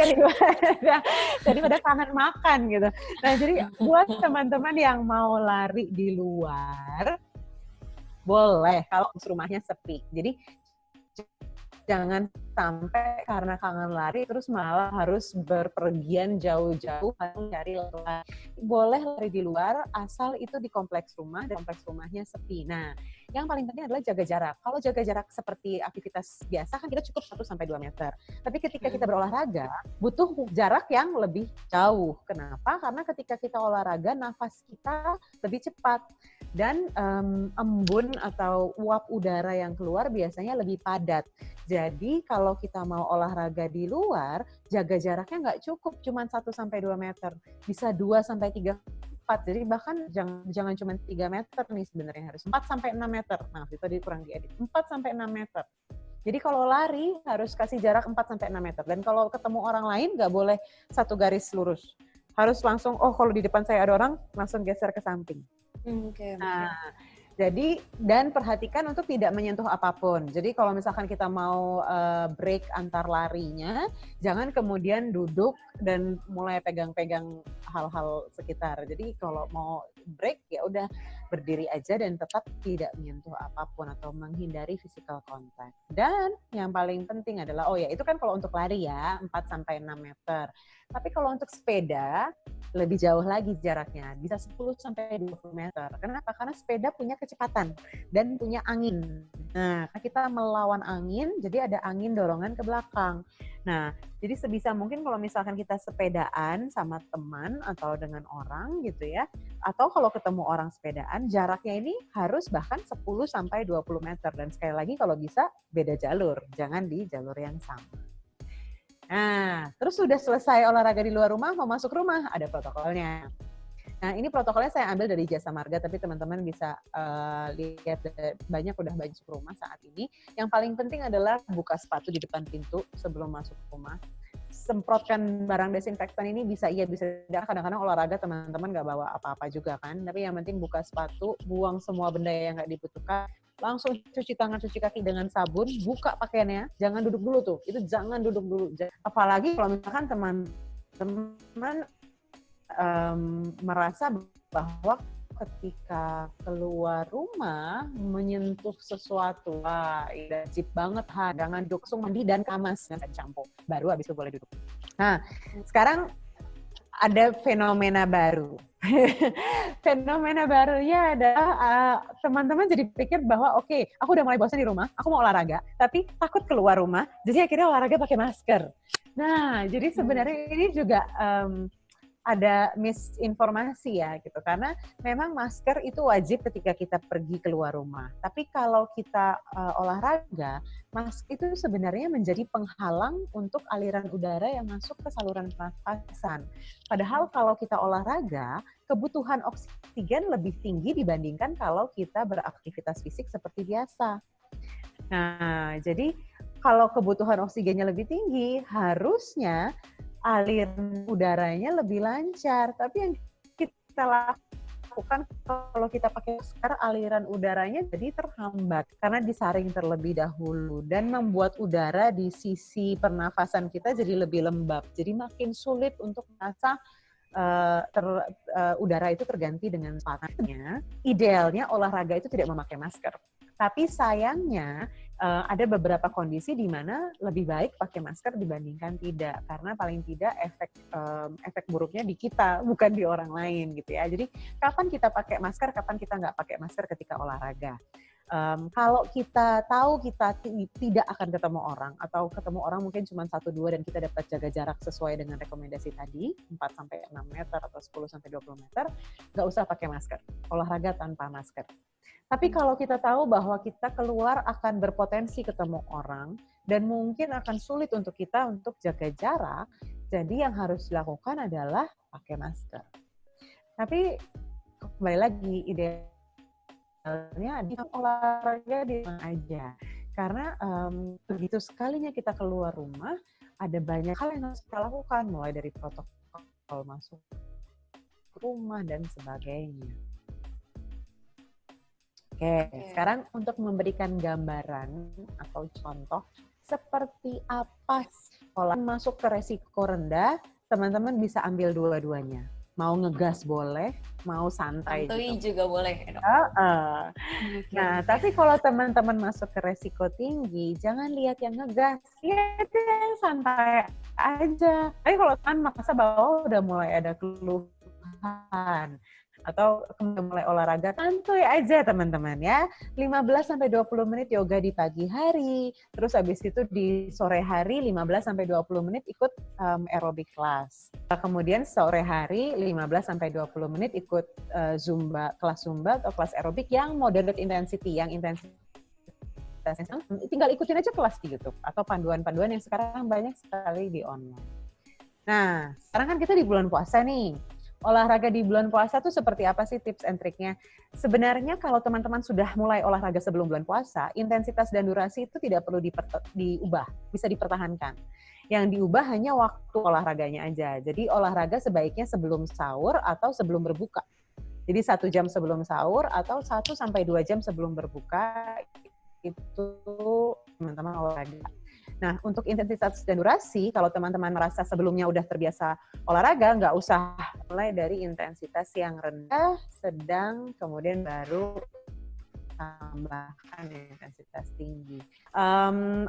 daripada kangen makan gitu. Nah, jadi buat teman-teman yang mau lari di luar, boleh kalau rumahnya sepi. Jadi jangan sampai karena kangen lari terus malah harus berpergian jauh-jauh mencari lari. Boleh lari di luar asal itu di kompleks rumah dan kompleks rumahnya sepi. Nah, yang paling penting adalah jaga jarak. Kalau jaga jarak seperti aktivitas biasa kan kita cukup 1-2 meter. Tapi ketika kita berolahraga butuh jarak yang lebih jauh. Kenapa? Karena ketika kita olahraga nafas kita lebih cepat. Dan embun atau uap udara yang keluar biasanya lebih padat. Jadi kalau kita mau olahraga di luar, jaga jaraknya nggak cukup cuma 1-2 meter. Bisa 2-3, 4. Jadi bahkan jangan cuma 3 meter nih sebenarnya, harus 4-6 meter. Nah, itu tadi kurang diedit. 4-6 meter. Jadi kalau lari harus kasih jarak 4-6 meter. Dan kalau ketemu orang lain nggak boleh satu garis lurus. Harus langsung, kalau di depan saya ada orang, langsung geser ke samping. Nah, jadi dan perhatikan untuk tidak menyentuh apapun. Jadi kalau misalkan kita mau break antar larinya, jangan kemudian duduk dan mulai pegang-pegang hal-hal sekitar. Jadi kalau mau break ya udah berdiri aja dan tetap tidak menyentuh apapun atau menghindari physical contact. Dan yang paling penting adalah, itu kan kalau untuk lari ya 4-6 meter. Tapi kalau untuk sepeda lebih jauh lagi jaraknya, bisa 10-20 meter. Kenapa? Karena sepeda punya kecepatan dan punya angin. Nah, kita melawan angin, jadi ada angin dorongan ke belakang. Nah, jadi sebisa mungkin kalau misalkan kita sepedaan sama teman atau dengan orang gitu ya, atau kalau ketemu orang sepedaan, jaraknya ini harus bahkan 10-20 meter. Dan sekali lagi kalau bisa beda jalur, jangan di jalur yang sama. Nah, terus sudah selesai olahraga di luar rumah, mau masuk rumah, ada protokolnya. Nah, ini protokolnya saya ambil dari Jasa Marga, tapi teman-teman bisa lihat udah banyak rumah saat ini. Yang paling penting adalah buka sepatu di depan pintu sebelum masuk rumah. Semprotkan barang desinfektan ini bisa tidak. Kadang-kadang olahraga teman-teman nggak bawa apa-apa juga kan. Tapi yang penting buka sepatu, buang semua benda yang nggak dibutuhkan. Langsung cuci tangan, cuci kaki dengan sabun, buka pakaiannya, jangan duduk dulu tuh. Itu jangan duduk dulu. Apalagi kalau misalkan teman-teman merasa bahwa ketika keluar rumah menyentuh sesuatu, wajib banget jangan duduk, langsung mandi dan kamas dengan shampoo. Baru habis itu boleh duduk. Nah, sekarang ada fenomena baru. Fenomena barunya adalah teman-teman jadi pikir bahwa aku udah mulai bosan di rumah, aku mau olahraga, tapi takut keluar rumah, jadi akhirnya olahraga pakai masker. Nah, jadi sebenarnya ini juga ada misinformasi ya gitu, karena memang masker itu wajib ketika kita pergi keluar rumah. Tapi kalau kita olahraga, masker itu sebenarnya menjadi penghalang untuk aliran udara yang masuk ke saluran pernafasan. Padahal kalau kita olahraga, kebutuhan oksigen lebih tinggi dibandingkan kalau kita beraktivitas fisik seperti biasa. Nah, jadi kalau kebutuhan oksigennya lebih tinggi, harusnya aliran udaranya lebih lancar. Tapi yang kita lakukan lakukan kalau kita pakai masker, aliran udaranya jadi terhambat karena disaring terlebih dahulu dan membuat udara di sisi pernafasan kita jadi lebih lembab. Jadi makin sulit untuk merasa udara itu terganti dengan panasnya. Idealnya olahraga itu tidak memakai masker. Tapi sayangnya ada beberapa kondisi di mana lebih baik pakai masker dibandingkan tidak, karena paling tidak efek buruknya di kita, bukan di orang lain gitu ya. Jadi kapan kita pakai masker, kapan kita nggak pakai masker ketika olahraga. Kalau kita tahu kita tidak akan ketemu orang, atau ketemu orang mungkin cuma 1-2 dan kita dapat jaga jarak sesuai dengan rekomendasi tadi, 4-6 meter atau 10-20 meter, nggak usah pakai masker. Olahraga tanpa masker. Tapi kalau kita tahu bahwa kita keluar akan berpotensi ketemu orang dan mungkin akan sulit untuk kita untuk jaga jarak, jadi yang harus dilakukan adalah pakai masker. Tapi kembali lagi, idealnya di olahraga di mana aja. Karena begitu sekalinya kita keluar rumah, ada banyak hal yang harus kita lakukan, mulai dari protokol masuk rumah dan sebagainya. Oke, sekarang untuk memberikan gambaran atau contoh seperti apa pola masuk ke resiko rendah, teman-teman bisa ambil dua-duanya. Mau ngegas boleh, mau santai juga boleh. Nah, tapi kalau teman-teman masuk ke resiko tinggi, jangan lihat yang ngegas, lihat yang santai aja. Tapi kalau teman merasa bahwa udah mulai ada keluhan, atau mulai olahraga, santuy aja teman-teman ya. 15-20 menit yoga di pagi hari, terus habis itu di sore hari 15-20 menit ikut aerobic class. Kemudian sore hari 15-20 menit ikut kelas Zumba atau kelas aerobik yang moderate intensity, yang intensitasnya tinggal ikutin aja kelas di YouTube atau panduan-panduan yang sekarang banyak sekali di online. Nah, sekarang kan kita di bulan puasa nih. Olahraga di bulan puasa tuh seperti apa sih tips and triknya? Sebenarnya kalau teman-teman sudah mulai olahraga sebelum bulan puasa, intensitas dan durasi itu tidak perlu diubah, bisa dipertahankan. Yang diubah hanya waktu olahraganya aja. Jadi olahraga sebaiknya sebelum sahur atau sebelum berbuka. Jadi 1 jam sebelum sahur atau 1-2 jam sebelum berbuka itu teman-teman olahraga. Nah, untuk intensitas dan durasi, kalau teman-teman merasa sebelumnya udah terbiasa olahraga, nggak usah mulai dari intensitas yang rendah, sedang, kemudian baru tambahkan intensitas tinggi.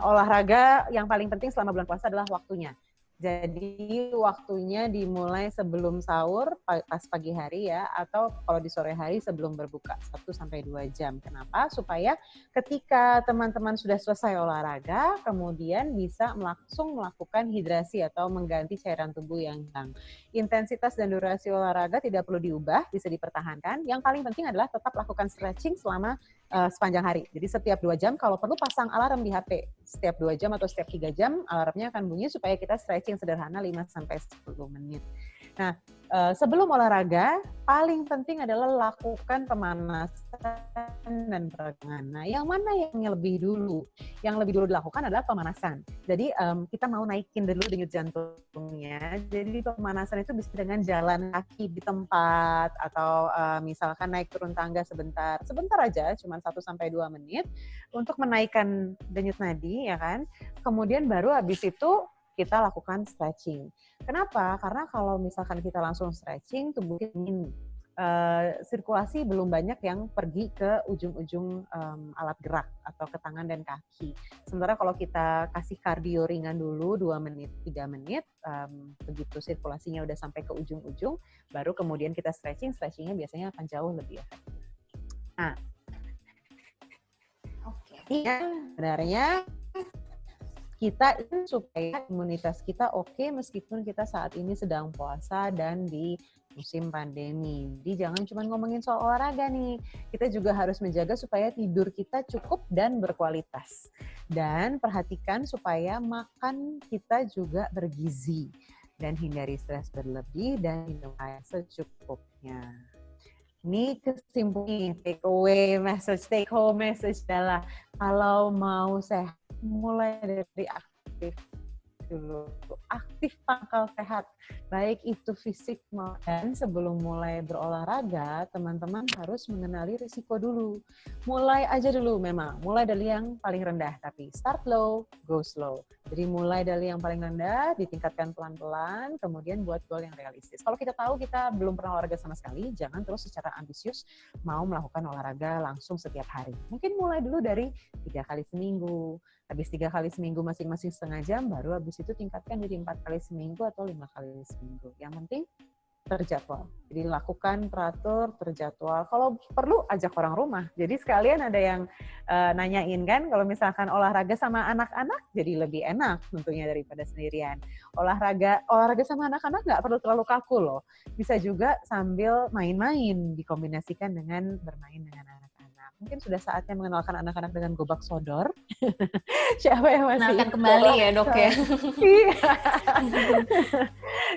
Olahraga yang paling penting selama bulan puasa adalah waktunya. Jadi waktunya dimulai sebelum sahur pas pagi hari ya, atau kalau di sore hari sebelum berbuka 1-2 jam. Kenapa? Supaya ketika teman-teman sudah selesai olahraga, kemudian bisa langsung melakukan hidrasi atau mengganti cairan tubuh yang hilang. Intensitas dan durasi olahraga tidak perlu diubah, bisa dipertahankan. Yang paling penting adalah tetap lakukan stretching selama sepanjang hari. Jadi setiap 2 jam, kalau perlu pasang alarm di HP. Setiap 2 jam atau setiap 3 jam, alarmnya akan bunyi supaya kita stretching sederhana 5-10 menit. Nah, sebelum olahraga, paling penting adalah lakukan pemanasan dan peregangan. Nah, yang mana yang lebih dulu? Yang lebih dulu dilakukan adalah pemanasan. Jadi, kita mau naikin dulu denyut jantungnya. Jadi, pemanasan itu bisa dengan jalan kaki di tempat, atau misalkan naik turun tangga sebentar aja, cuma 1-2 menit, untuk menaikkan denyut nadi, ya kan? Kemudian baru habis itu, kita lakukan stretching. Kenapa? Karena kalau misalkan kita langsung stretching, tubuh kita dingin. Sirkulasi belum banyak yang pergi ke ujung-ujung alat gerak atau ke tangan dan kaki. Sementara kalau kita kasih kardio ringan dulu 2 menit, 3 menit, begitu sirkulasinya udah sampai ke ujung-ujung, baru kemudian kita stretchingnya biasanya akan jauh lebih efektif. Nah, sebenarnya kita itu supaya imunitas kita oke meskipun kita saat ini sedang puasa dan di musim pandemi. Jadi jangan cuma ngomongin soal olahraga nih. Kita juga harus menjaga supaya tidur kita cukup dan berkualitas. Dan perhatikan supaya makan kita juga bergizi. Dan hindari stres berlebih dan minum air secukupnya. Ini kesimpulan, take home message adalah kalau mau sehat, mulai dari aktif dulu. Aktif pangkal sehat, baik itu fisik dan sebelum mulai berolahraga, teman-teman harus mengenali risiko dulu. Mulai aja dulu memang, mulai dari yang paling rendah, tapi start low, go slow. Jadi mulai dari yang paling rendah, ditingkatkan pelan-pelan, kemudian buat goal yang realistis. Kalau kita tahu kita belum pernah olahraga sama sekali, jangan terus secara ambisius mau melakukan olahraga langsung setiap hari. Mungkin mulai dulu dari 3 kali seminggu, habis 3 kali seminggu masing-masing setengah jam, baru habis itu tingkatkan jadi 4 kali seminggu atau 5 kali seminggu. Yang penting terjadwal. Jadi lakukan, teratur, terjadwal. Kalau perlu ajak orang rumah. Jadi sekalian ada yang nanyain kan, kalau misalkan olahraga sama anak-anak jadi lebih enak tentunya daripada sendirian. Olahraga sama anak-anak nggak perlu terlalu kaku loh. Bisa juga sambil main-main dikombinasikan dengan bermain dengan anak-anak. Mungkin sudah saatnya mengenalkan anak-anak dengan gobak sodor. Siapa yang masih Kenalkan kembali ya dok ya.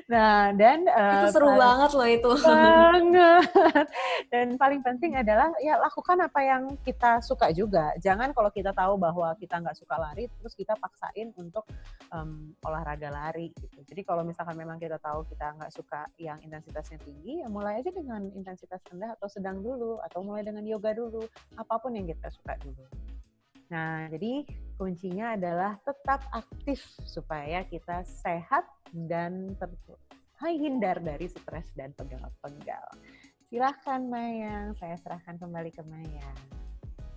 Nah, dan itu seru banget loh itu. Banget. Dan paling penting adalah ya lakukan apa yang kita suka juga. Jangan kalau kita tahu bahwa kita nggak suka lari, terus kita paksain untuk olahraga lari gitu. Jadi kalau misalkan memang kita tahu kita nggak suka yang intensitasnya tinggi, ya mulai aja dengan intensitas rendah atau sedang dulu, atau mulai dengan yoga dulu. Apapun yang kita suka dulu. Nah, jadi kuncinya adalah tetap aktif supaya kita sehat dan terhindar dari stres dan pegal-pegal. Silahkan Mayang, saya serahkan kembali ke Mayang.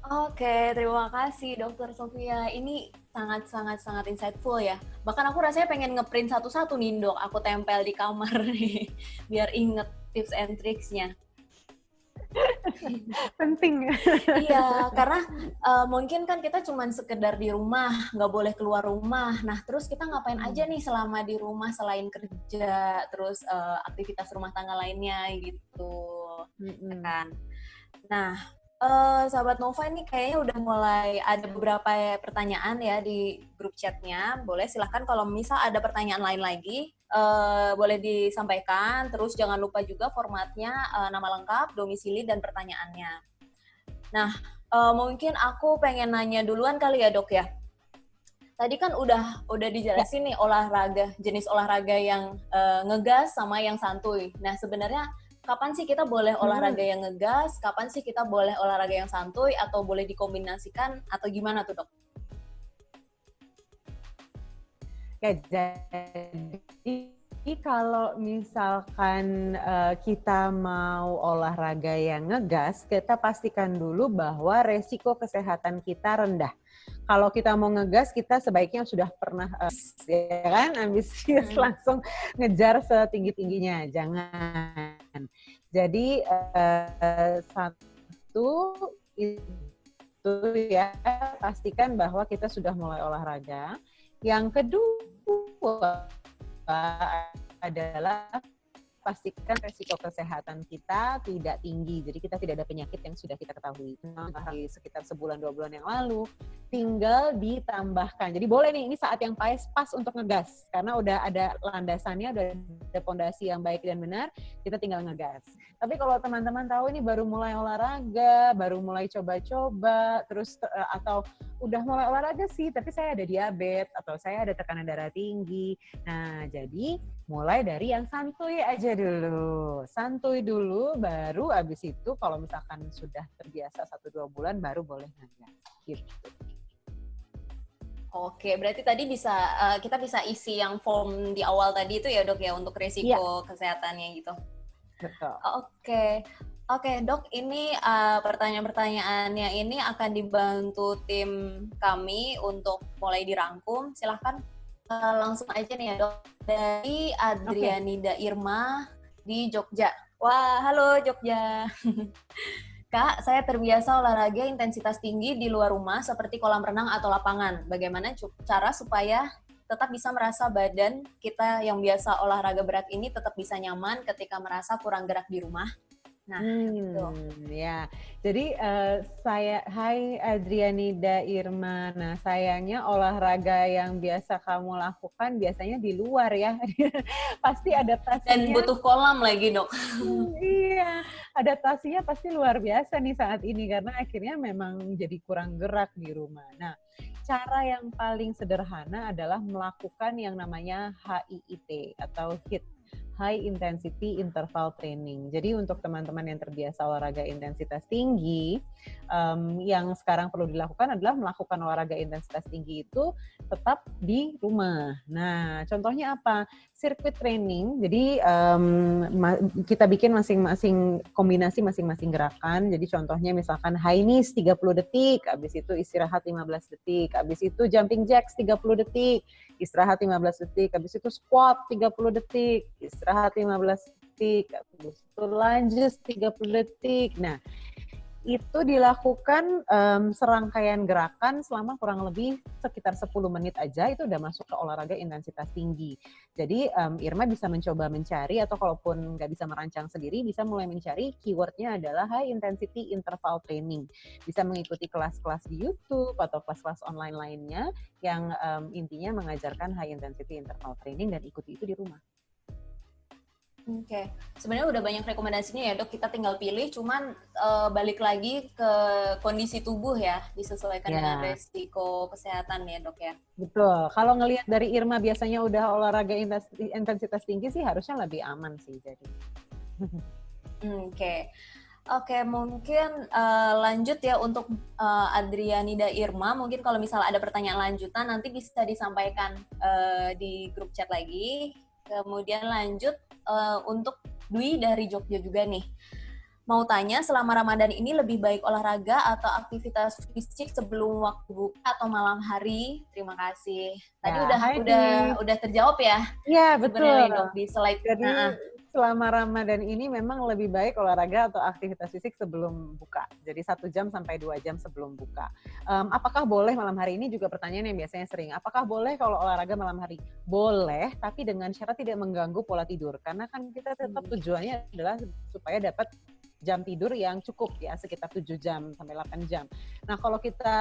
Oke, terima kasih Dokter Sofia. Ini sangat insightful ya. Bahkan aku rasanya pengen ngeprint satu-satu nih dok, aku tempel di kamar nih, biar inget tips and tricksnya. Penting. Iya, karena mungkin kan kita cuma sekedar di rumah, nggak boleh keluar rumah. Nah, terus kita ngapain aja nih selama di rumah selain kerja, terus aktivitas rumah tangga lainnya gitu, kan? Nah, sahabat Nova ini kayaknya udah mulai ada beberapa pertanyaan ya di grup chatnya. Boleh silahkan kalau misal ada pertanyaan lain lagi, boleh disampaikan. Terus jangan lupa juga formatnya nama lengkap, domisili, dan pertanyaannya. Nah, mungkin aku pengen nanya duluan kali ya dok ya. Tadi kan udah dijelasin nih jenis olahraga yang ngegas sama yang santuy. Nah sebenarnya kapan sih kita boleh olahraga yang ngegas, kapan sih kita boleh olahraga yang santuy, atau boleh dikombinasikan, atau gimana tuh dok? Ya, jadi kalau misalkan kita mau olahraga yang ngegas, kita pastikan dulu bahwa resiko kesehatan kita rendah. Kalau kita mau ngegas, kita sebaiknya sudah pernah ya kan, ambisius langsung ngejar setinggi-tingginya, jangan. Jadi satu itu ya, pastikan bahwa kita sudah mulai olahraga. Yang kedua adalah pastikan resiko kesehatan kita tidak tinggi. Jadi kita tidak ada penyakit yang sudah kita ketahui. Sekitar sebulan 2 bulan yang lalu, tinggal ditambahkan. Jadi boleh nih, ini saat yang pas untuk ngegas. Karena udah ada landasannya, udah ada fondasi yang baik dan benar, kita tinggal ngegas. Tapi kalau teman-teman tahu ini baru mulai olahraga, baru mulai coba-coba, terus atau udah mulai olahraga sih, tapi saya ada diabetes, atau saya ada tekanan darah tinggi. Nah, jadi mulai dari yang santuy aja dulu. Santuy dulu, baru abis itu kalau misalkan sudah terbiasa 1-2 bulan, baru boleh ngegas. Gitu. Oke, berarti tadi kita bisa isi yang form di awal tadi itu ya dok ya, untuk resiko kesehatannya gitu. Betul. Oke dok, ini pertanyaan-pertanyaannya ini akan dibantu tim kami untuk mulai dirangkum. Silahkan langsung aja nih ya dok. Dari Adrianida Irma di Jogja. Wah, halo Jogja. Kak, saya terbiasa olahraga intensitas tinggi di luar rumah seperti kolam renang atau lapangan. Bagaimana cara supaya tetap bisa merasa badan kita yang biasa olahraga berat ini tetap bisa nyaman ketika merasa kurang gerak di rumah? Nah, gitu. Ya. Jadi Hai Adrianida Irma. Nah, sayangnya olahraga yang biasa kamu lakukan biasanya di luar ya. Pasti adaptasinya. Dan butuh kolam lagi, dok. Iya, adaptasinya pasti luar biasa nih saat ini karena akhirnya memang jadi kurang gerak di rumah. Nah, cara yang paling sederhana adalah melakukan yang namanya HIIT atau HIIT, High Intensity Interval Training. Jadi untuk teman-teman yang terbiasa olahraga intensitas tinggi, yang sekarang perlu dilakukan adalah melakukan olahraga intensitas tinggi itu tetap di rumah. Nah, contohnya apa? Circuit training. Jadi kita bikin masing-masing kombinasi masing-masing gerakan. Jadi contohnya misalkan high knees 30 detik, habis itu istirahat 15 detik, habis itu jumping jacks 30 detik, istirahat 15 detik, habis itu squat 30 detik, istirahat 15 detik, habis itu lunges 30 detik. Nah, itu dilakukan serangkaian gerakan selama kurang lebih sekitar 10 menit aja, itu udah masuk ke olahraga intensitas tinggi. Jadi Irma bisa mencoba mencari, atau kalaupun nggak bisa merancang sendiri, bisa mulai mencari keywordnya adalah high intensity interval training. Bisa mengikuti kelas-kelas di YouTube atau kelas-kelas online lainnya yang intinya mengajarkan high intensity interval training, dan ikuti itu di rumah. Oke, sebenarnya udah banyak rekomendasinya ya dok, kita tinggal pilih, cuman balik lagi ke kondisi tubuh ya, disesuaikan dengan resiko kesehatan ya dok ya. Betul, kalau ngelihat dari Irma biasanya udah olahraga intensitas tinggi sih harusnya lebih aman sih jadi. Oke, mungkin lanjut ya untuk Adrianida Irma, mungkin kalau misalnya ada pertanyaan lanjutan nanti bisa disampaikan di grup chat lagi. Kemudian lanjut untuk Dwi dari Jogja juga nih. Mau tanya, selama Ramadan ini lebih baik olahraga atau aktivitas fisik sebelum waktu buka atau malam hari? Terima kasih. Tadi udah terjawab ya? Iya, betul. Dok, di slide. Jadi selama Ramadan ini memang lebih baik olahraga atau aktivitas fisik sebelum buka. Jadi 1 jam sampai 2 jam sebelum buka. Apakah boleh malam hari? Ini juga pertanyaan yang biasanya sering. Apakah boleh kalau olahraga malam hari? Boleh, tapi dengan syarat tidak mengganggu pola tidur. Karena kan kita tetap tujuannya adalah supaya dapat jam tidur yang cukup ya, sekitar 7 jam sampai 8 jam. Nah kalau kita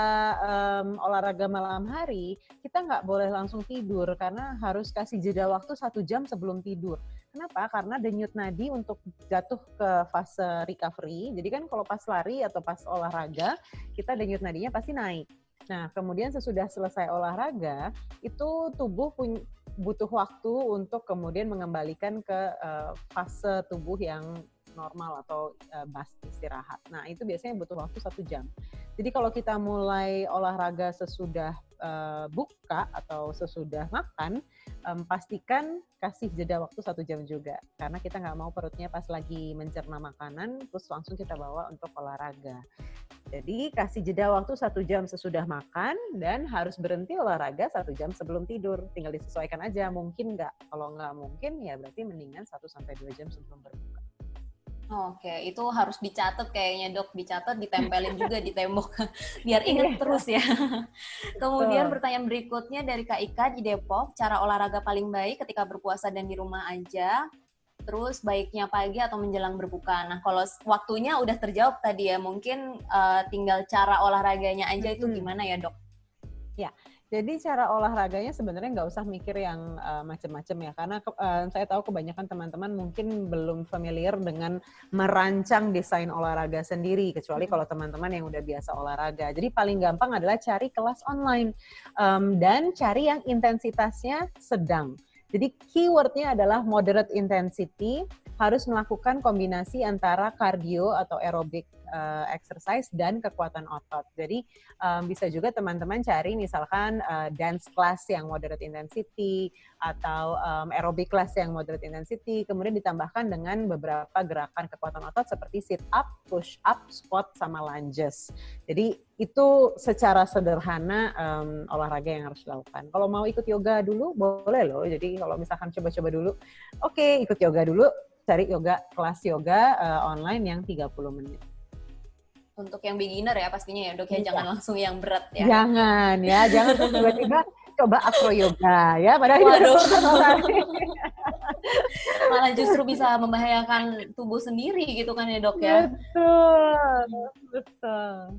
olahraga malam hari, kita nggak boleh langsung tidur karena harus kasih jeda waktu 1 jam sebelum tidur. Kenapa? Karena denyut nadi untuk jatuh ke fase recovery. Jadi kan kalau pas lari atau pas olahraga, kita denyut nadinya pasti naik. Nah kemudian sesudah selesai olahraga, itu tubuh butuh waktu untuk kemudian mengembalikan ke fase tubuh yang normal atau istirahat. Nah itu biasanya butuh waktu 1 jam. Jadi kalau kita mulai olahraga sesudah buka atau sesudah makan, pastikan kasih jeda waktu 1 jam juga. Karena kita nggak mau perutnya pas lagi mencerna makanan, terus langsung kita bawa untuk olahraga. Jadi kasih jeda waktu 1 jam sesudah makan, dan harus berhenti olahraga 1 jam sebelum tidur. Tinggal disesuaikan aja, mungkin nggak. Kalau nggak mungkin ya berarti mendingan 1-2 jam sebelum berbuka. Oke, itu harus dicatat kayaknya dok, dicatat, ditempelin juga di tembok, biar ingat terus ya. Kemudian pertanyaan berikutnya dari Kak Ika di Depok, cara olahraga paling baik ketika berpuasa dan di rumah aja, terus baiknya pagi atau menjelang berbuka. Nah kalau waktunya udah terjawab tadi ya, mungkin tinggal cara olahraganya aja itu gimana ya dok? Ya, jadi cara olahraganya sebenarnya nggak usah mikir yang macam-macam ya, karena saya tahu kebanyakan teman-teman mungkin belum familiar dengan merancang desain olahraga sendiri, kecuali kalau teman-teman yang udah biasa olahraga. Jadi paling gampang adalah cari kelas online dan cari yang intensitasnya sedang. Jadi keywordnya adalah moderate intensity, harus melakukan kombinasi antara cardio atau aerobic exercise dan kekuatan otot. Jadi bisa juga teman-teman cari misalkan dance class yang moderate intensity atau aerobic class yang moderate intensity, kemudian ditambahkan dengan beberapa gerakan kekuatan otot seperti sit up, push up, squat, sama lunges. Jadi itu secara sederhana olahraga yang harus dilakukan. Kalau mau ikut yoga dulu, boleh loh. Jadi kalau misalkan coba-coba dulu, oke, ikut yoga dulu, cari kelas yoga online yang 30 menit. Untuk yang beginner ya pastinya ya dok ya, jangan langsung yang berat ya. Jangan tiba-tiba coba acro yoga ya, padahal malah justru bisa membahayakan tubuh sendiri gitu kan ya dok ya. Betul.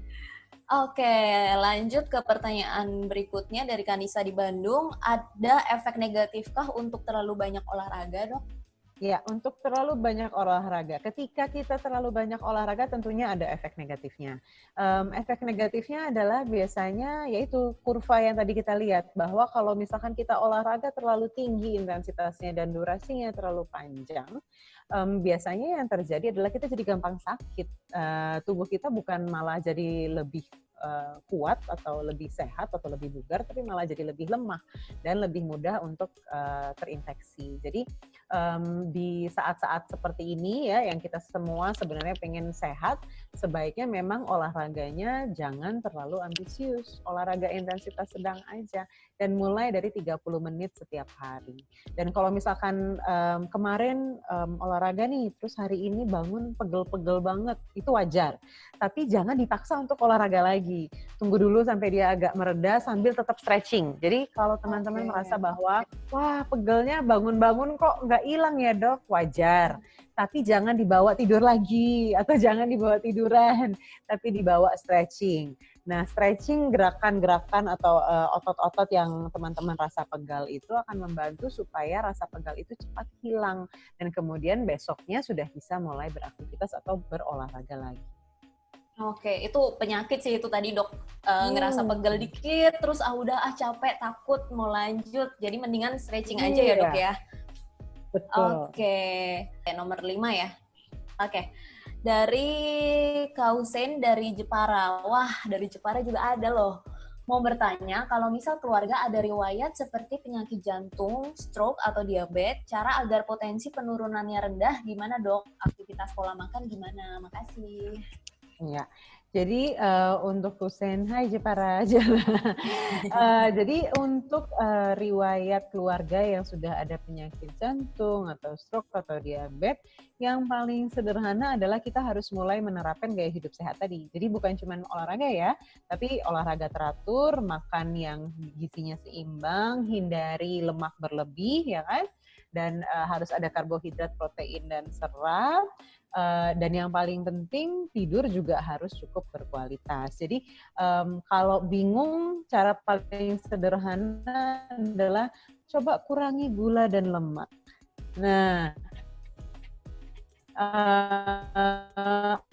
Oke, lanjut ke pertanyaan berikutnya dari Kanisa di Bandung. Ada efek negatifkah untuk terlalu banyak olahraga dok? Ya, untuk terlalu banyak olahraga. Ketika kita terlalu banyak olahraga, tentunya ada efek negatifnya. Efek negatifnya adalah biasanya yaitu kurva yang tadi kita lihat, bahwa kalau misalkan kita olahraga terlalu tinggi intensitasnya dan durasinya terlalu panjang, biasanya yang terjadi adalah kita jadi gampang sakit. Tubuh kita bukan malah jadi lebih kuat atau lebih sehat atau lebih bugar, tapi malah jadi lebih lemah dan lebih mudah untuk terinfeksi. Jadi di saat-saat seperti ini ya, yang kita semua sebenarnya pengen sehat, sebaiknya memang olahraganya jangan terlalu ambisius. Olahraga intensitas sedang aja, dan mulai dari 30 menit setiap hari. Dan kalau misalkan kemarin olahraga nih, terus hari ini bangun pegel-pegel banget, itu wajar. Tapi jangan dipaksa untuk olahraga lagi. Tunggu dulu sampai dia agak mereda sambil tetap stretching. Jadi kalau teman-teman merasa bahwa, wah pegelnya bangun-bangun kok nggak hilang ya dok, wajar. Tapi jangan dibawa tidur lagi, atau jangan dibawa tiduran, tapi dibawa stretching. Nah, stretching, gerakan-gerakan atau otot-otot yang teman-teman rasa pegal itu akan membantu supaya rasa pegal itu cepat hilang. Dan kemudian besoknya sudah bisa mulai beraktivitas atau berolahraga lagi. Oke, itu penyakit sih itu tadi dok, ngerasa pegel dikit, terus udah capek, takut mau lanjut, jadi mendingan stretching aja ya dok ya. Betul. Oke, nomor 5 ya. Oke, dari Kausen dari Jepara, wah dari Jepara juga ada loh. Mau bertanya, kalau misal keluarga ada riwayat seperti penyakit jantung, stroke, atau diabetes, cara agar potensi penurunannya rendah gimana dok? Aktivitas pola makan gimana? Makasih. Ya, jadi untuk Husen, hai Jepara. Jadi untuk riwayat keluarga yang sudah ada penyakit jantung atau stroke atau diabetes, yang paling sederhana adalah kita harus mulai menerapkan gaya hidup sehat tadi. Jadi bukan cuma olahraga ya, tapi olahraga teratur, makan yang gizinya seimbang, hindari lemak berlebih ya kan, dan harus ada karbohidrat, protein, dan serat. Dan yang paling penting tidur juga harus cukup berkualitas. Jadi kalau bingung, cara paling sederhana adalah coba kurangi gula dan lemak. Nah,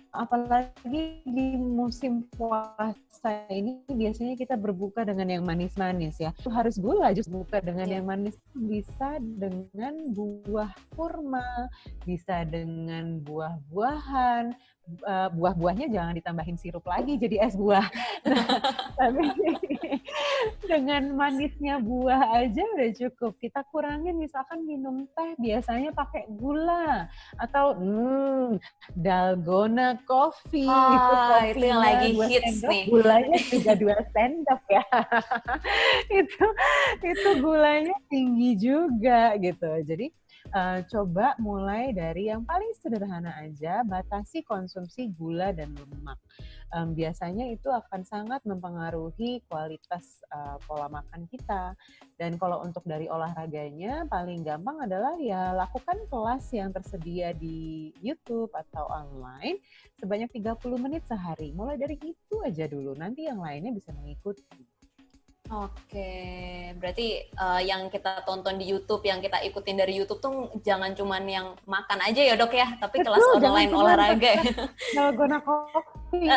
apalagi di musim puasa ini biasanya kita berbuka dengan yang manis-manis ya. Harus gula, justru buka dengan yang manis. Bisa dengan buah kurma, bisa dengan buah-buahan. Buah-buahnya jangan ditambahin sirup lagi jadi es buah. Nah, tapi dengan manisnya buah aja udah cukup. Kita kurangin misalkan minum teh biasanya pakai gula atau dalgona coffee. Itu yang lagi hits nih. Gulanya juga 2 sendok ya. itu gulanya tinggi juga gitu. Jadi coba mulai dari yang paling sederhana aja, batasi konsumsi gula dan lemak. Biasanya itu akan sangat mempengaruhi kualitas pola makan kita. Dan kalau untuk dari olahraganya, paling gampang adalah ya lakukan kelas yang tersedia di YouTube atau online sebanyak 30 menit sehari. Mulai dari itu aja dulu, nanti yang lainnya bisa mengikuti. Oke, berarti yang kita tonton di YouTube, yang kita ikutin dari YouTube tuh jangan cuman yang makan aja ya dok ya, tapi kelas online olahraga ya. Dalgona coffee.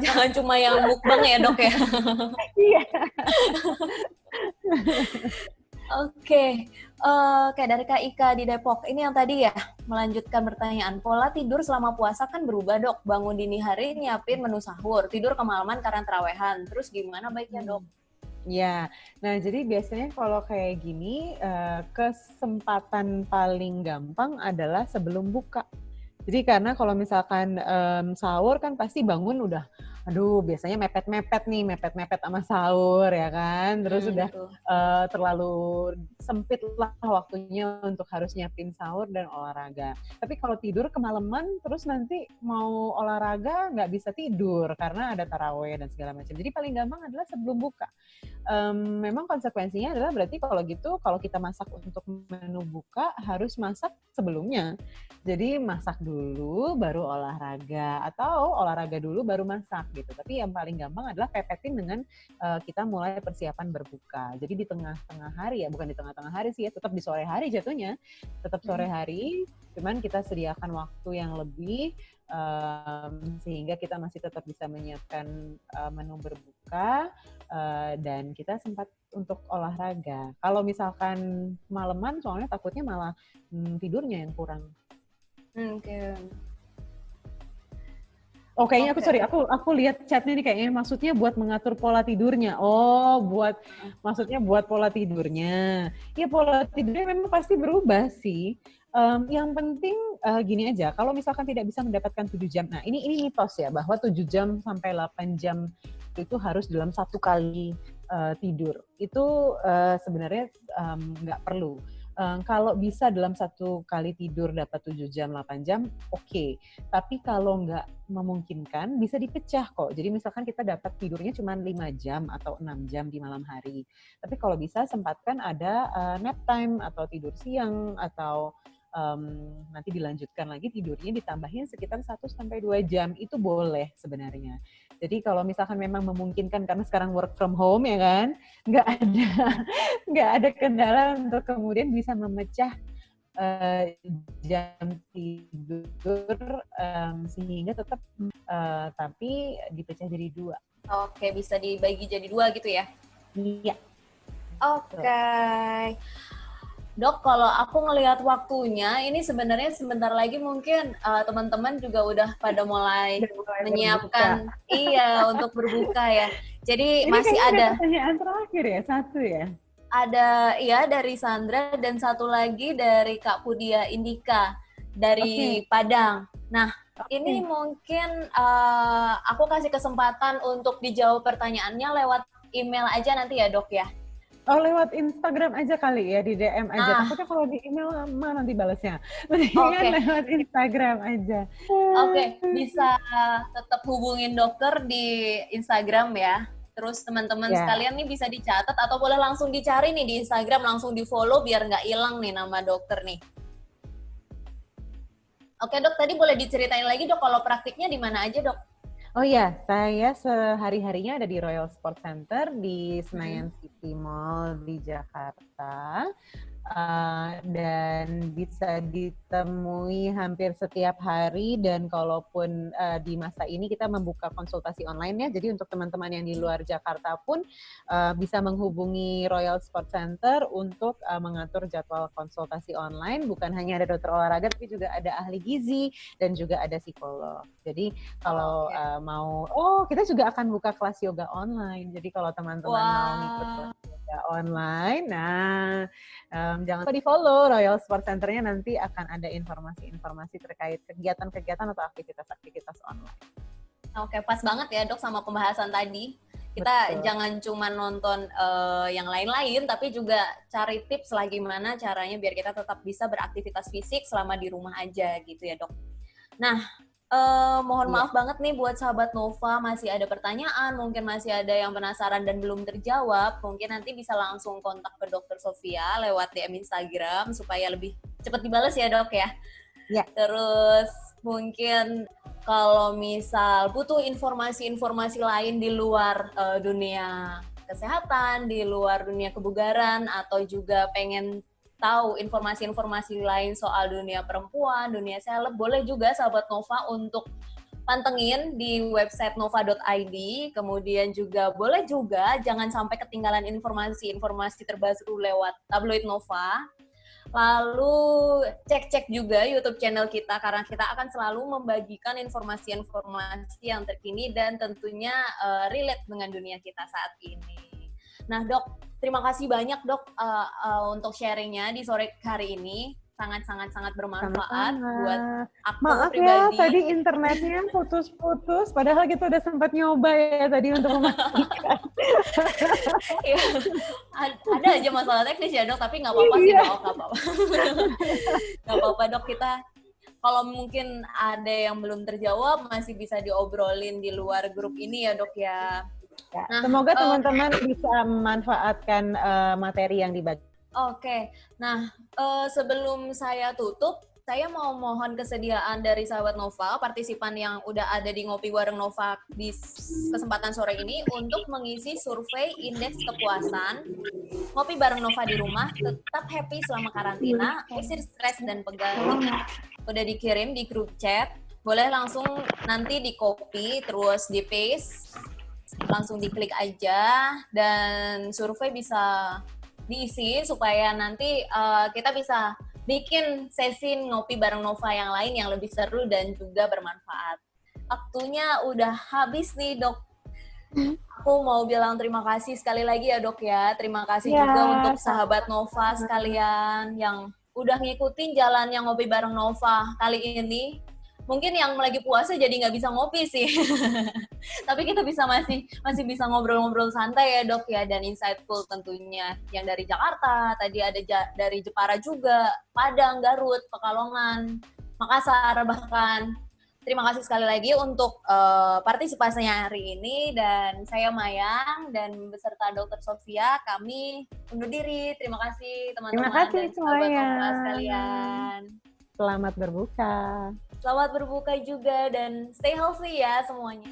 Jangan cuma yang mukbang ya dok ya. Iya. Oke, dari Kak Ika di Depok. Ini yang tadi ya, melanjutkan pertanyaan. Pola tidur selama puasa kan berubah dok. Bangun dini hari nyiapin menu sahur, tidur kemalaman karena terawehan. Terus gimana baiknya dok? Ya, nah jadi biasanya kalau kayak gini, kesempatan paling gampang adalah sebelum buka. Jadi karena kalau misalkan sahur kan pasti bangun udah, aduh biasanya mepet-mepet sama sahur ya kan, terus udah terlalu sempit lah waktunya untuk harus nyiapin sahur dan olahraga. Tapi kalau tidur kemalaman terus nanti mau olahraga nggak bisa tidur karena ada taraweh dan segala macam. Jadi paling gampang adalah sebelum buka. Memang konsekuensinya adalah berarti kalau gitu, kalau kita masak untuk menu buka harus masak sebelumnya. Jadi masak dulu baru olahraga atau olahraga dulu baru masak gitu. Tapi yang paling gampang adalah pepetin dengan kita mulai persiapan berbuka. Jadi di tengah-tengah hari ya, bukan di tengah-tengah hari sih ya, tetap di sore hari jatuhnya, tetap sore hari, cuman kita sediakan waktu yang lebih sehingga kita masih tetap bisa menyiapkan menu berbuka dan kita sempat untuk olahraga. Kalau misalkan malaman, soalnya takutnya malah tidurnya yang kurang. Oke. Oh, kayaknya aku lihat chatnya nih, kayaknya maksudnya buat mengatur pola tidurnya. Oh, maksudnya buat pola tidurnya. Ya, pola tidurnya memang pasti berubah sih. Yang penting gini aja, kalau misalkan tidak bisa mendapatkan 7 jam, nah ini mitos ya, bahwa 7 jam sampai 8 jam itu harus dalam satu kali tidur. Itu sebenarnya nggak perlu. Kalau bisa dalam satu kali tidur dapat 7 jam, 8 jam, oke. Tapi kalau nggak memungkinkan, bisa dipecah kok. Jadi misalkan kita dapat tidurnya cuma 5 jam atau 6 jam di malam hari. Tapi kalau bisa sempatkan ada nap time atau tidur siang atau nanti dilanjutkan lagi tidurnya ditambahin sekitar 1-2 jam. Itu boleh sebenarnya. Jadi kalau misalkan memang memungkinkan, karena sekarang work from home ya kan, nggak ada kendala untuk kemudian bisa memecah jam tidur sehingga tetap tapi dipecah jadi 2. Oke, bisa dibagi jadi 2 gitu ya? Iya. Oke. Dok, kalau aku ngelihat waktunya, ini sebenarnya sebentar lagi mungkin teman-teman juga udah pada mulai menyiapkan untuk berbuka ya. Jadi ini masih ada pertanyaan terakhir ya, 1 ya. Ada dari Sandra dan 1 lagi dari Kak Pudia Indika dari Padang. Nah, ini mungkin aku kasih kesempatan untuk dijawab pertanyaannya lewat email aja nanti ya, Dok ya. Oh, lewat Instagram aja kali ya, di DM aja. Takutnya kalau di email lama nanti balasnya. Mendingan lewat Instagram aja. Oke, bisa tetap hubungin dokter di Instagram ya. Terus teman-teman sekalian nih bisa dicatat atau boleh langsung dicari nih di Instagram, langsung di-follow biar nggak hilang nih nama dokter nih. Oke, Dok, tadi boleh diceritain lagi, Dok, kalau praktiknya di mana aja, Dok? Oh ya, saya sehari-harinya ada di Royal Sport Center di Senayan City Mall di Jakarta. Dan bisa ditemui hampir setiap hari, dan kalaupun di masa ini kita membuka konsultasi online ya, jadi untuk teman-teman yang di luar Jakarta pun bisa menghubungi Royal Sport Center untuk mengatur jadwal konsultasi online. Bukan hanya ada dokter olahraga, tapi juga ada ahli gizi dan juga ada psikolog. Jadi kalau kita juga akan buka kelas yoga online. Jadi kalau teman-teman mau ikut kelas yoga online, jangan lupa di-follow Royal Sport Center-nya, nanti akan ada informasi-informasi terkait kegiatan-kegiatan atau aktivitas-aktivitas online. Oke, pas banget ya, Dok, sama pembahasan tadi. Kita jangan cuma nonton yang lain-lain, tapi juga cari tips lah gimana caranya biar kita tetap bisa beraktivitas fisik selama di rumah aja gitu ya, Dok. Nah, mohon maaf banget nih buat sahabat Nova, masih ada pertanyaan, mungkin masih ada yang penasaran dan belum terjawab, mungkin nanti bisa langsung kontak ke Dr. Sofia lewat DM Instagram supaya lebih cepat dibalas ya, Dok ya. Terus mungkin kalau misal butuh informasi-informasi lain di luar dunia kesehatan, di luar dunia kebugaran, atau juga pengen tahu informasi-informasi lain soal dunia perempuan, dunia seleb, boleh juga sahabat Nova untuk pantengin di website nova.id. Kemudian juga boleh juga jangan sampai ketinggalan informasi-informasi terbaru lewat tabloid Nova. Lalu cek-cek juga YouTube channel kita, karena kita akan selalu membagikan informasi-informasi yang terkini dan tentunya relate dengan dunia kita saat ini. Nah, Dok, terima kasih banyak, Dok, untuk sharingnya di sore hari ini. Sangat-sangat bermanfaat buat aku pribadi. Maaf ya, tadi internetnya putus-putus, padahal kita udah sempat nyoba ya tadi untuk memastikan. Ada aja masalah teknis ya, Dok, tapi nggak apa-apa sih, Dok. Nggak apa-apa, Dok, kita kalau mungkin ada yang belum terjawab masih bisa diobrolin di luar grup ini ya, Dok ya. Nah, semoga teman-teman bisa memanfaatkan materi yang dibagi. Oke. Nah, sebelum saya tutup, Saya mau mohon kesediaan dari sahabat Nova, partisipan yang udah ada di Ngopi Bareng Nova di kesempatan sore ini untuk mengisi survei indeks kepuasan Ngopi Bareng Nova di rumah, tetap happy selama karantina, usir stres dan pegal. Udah dikirim di grup chat, boleh langsung nanti di copy, terus di paste, langsung diklik aja, dan survei bisa diisi supaya nanti kita bisa bikin sesi Ngopi Bareng Nova yang lain yang lebih seru dan juga bermanfaat. Waktunya udah habis nih, Dok. Aku mau bilang terima kasih sekali lagi ya, Dok ya. Terima kasih juga untuk sahabat Nova sekalian yang udah ngikutin jalan yang Ngopi Bareng Nova kali ini. Mungkin yang lagi puasa jadi nggak bisa ngopi sih. Tapi kita masih bisa ngobrol-ngobrol santai ya, Dok ya, dan insightful tentunya. Yang dari Jakarta, tadi ada dari Jepara juga, Padang, Garut, Pekalongan, Makassar bahkan. Terima kasih sekali lagi untuk partisipasinya hari ini, dan saya Mayang dan beserta Dr. Sofia kami undur diri. Terima kasih teman-teman. Terima kasih dan sahabat semuanya. Nova sekalian. Selamat berbuka. Selamat berbuka juga dan stay healthy ya semuanya.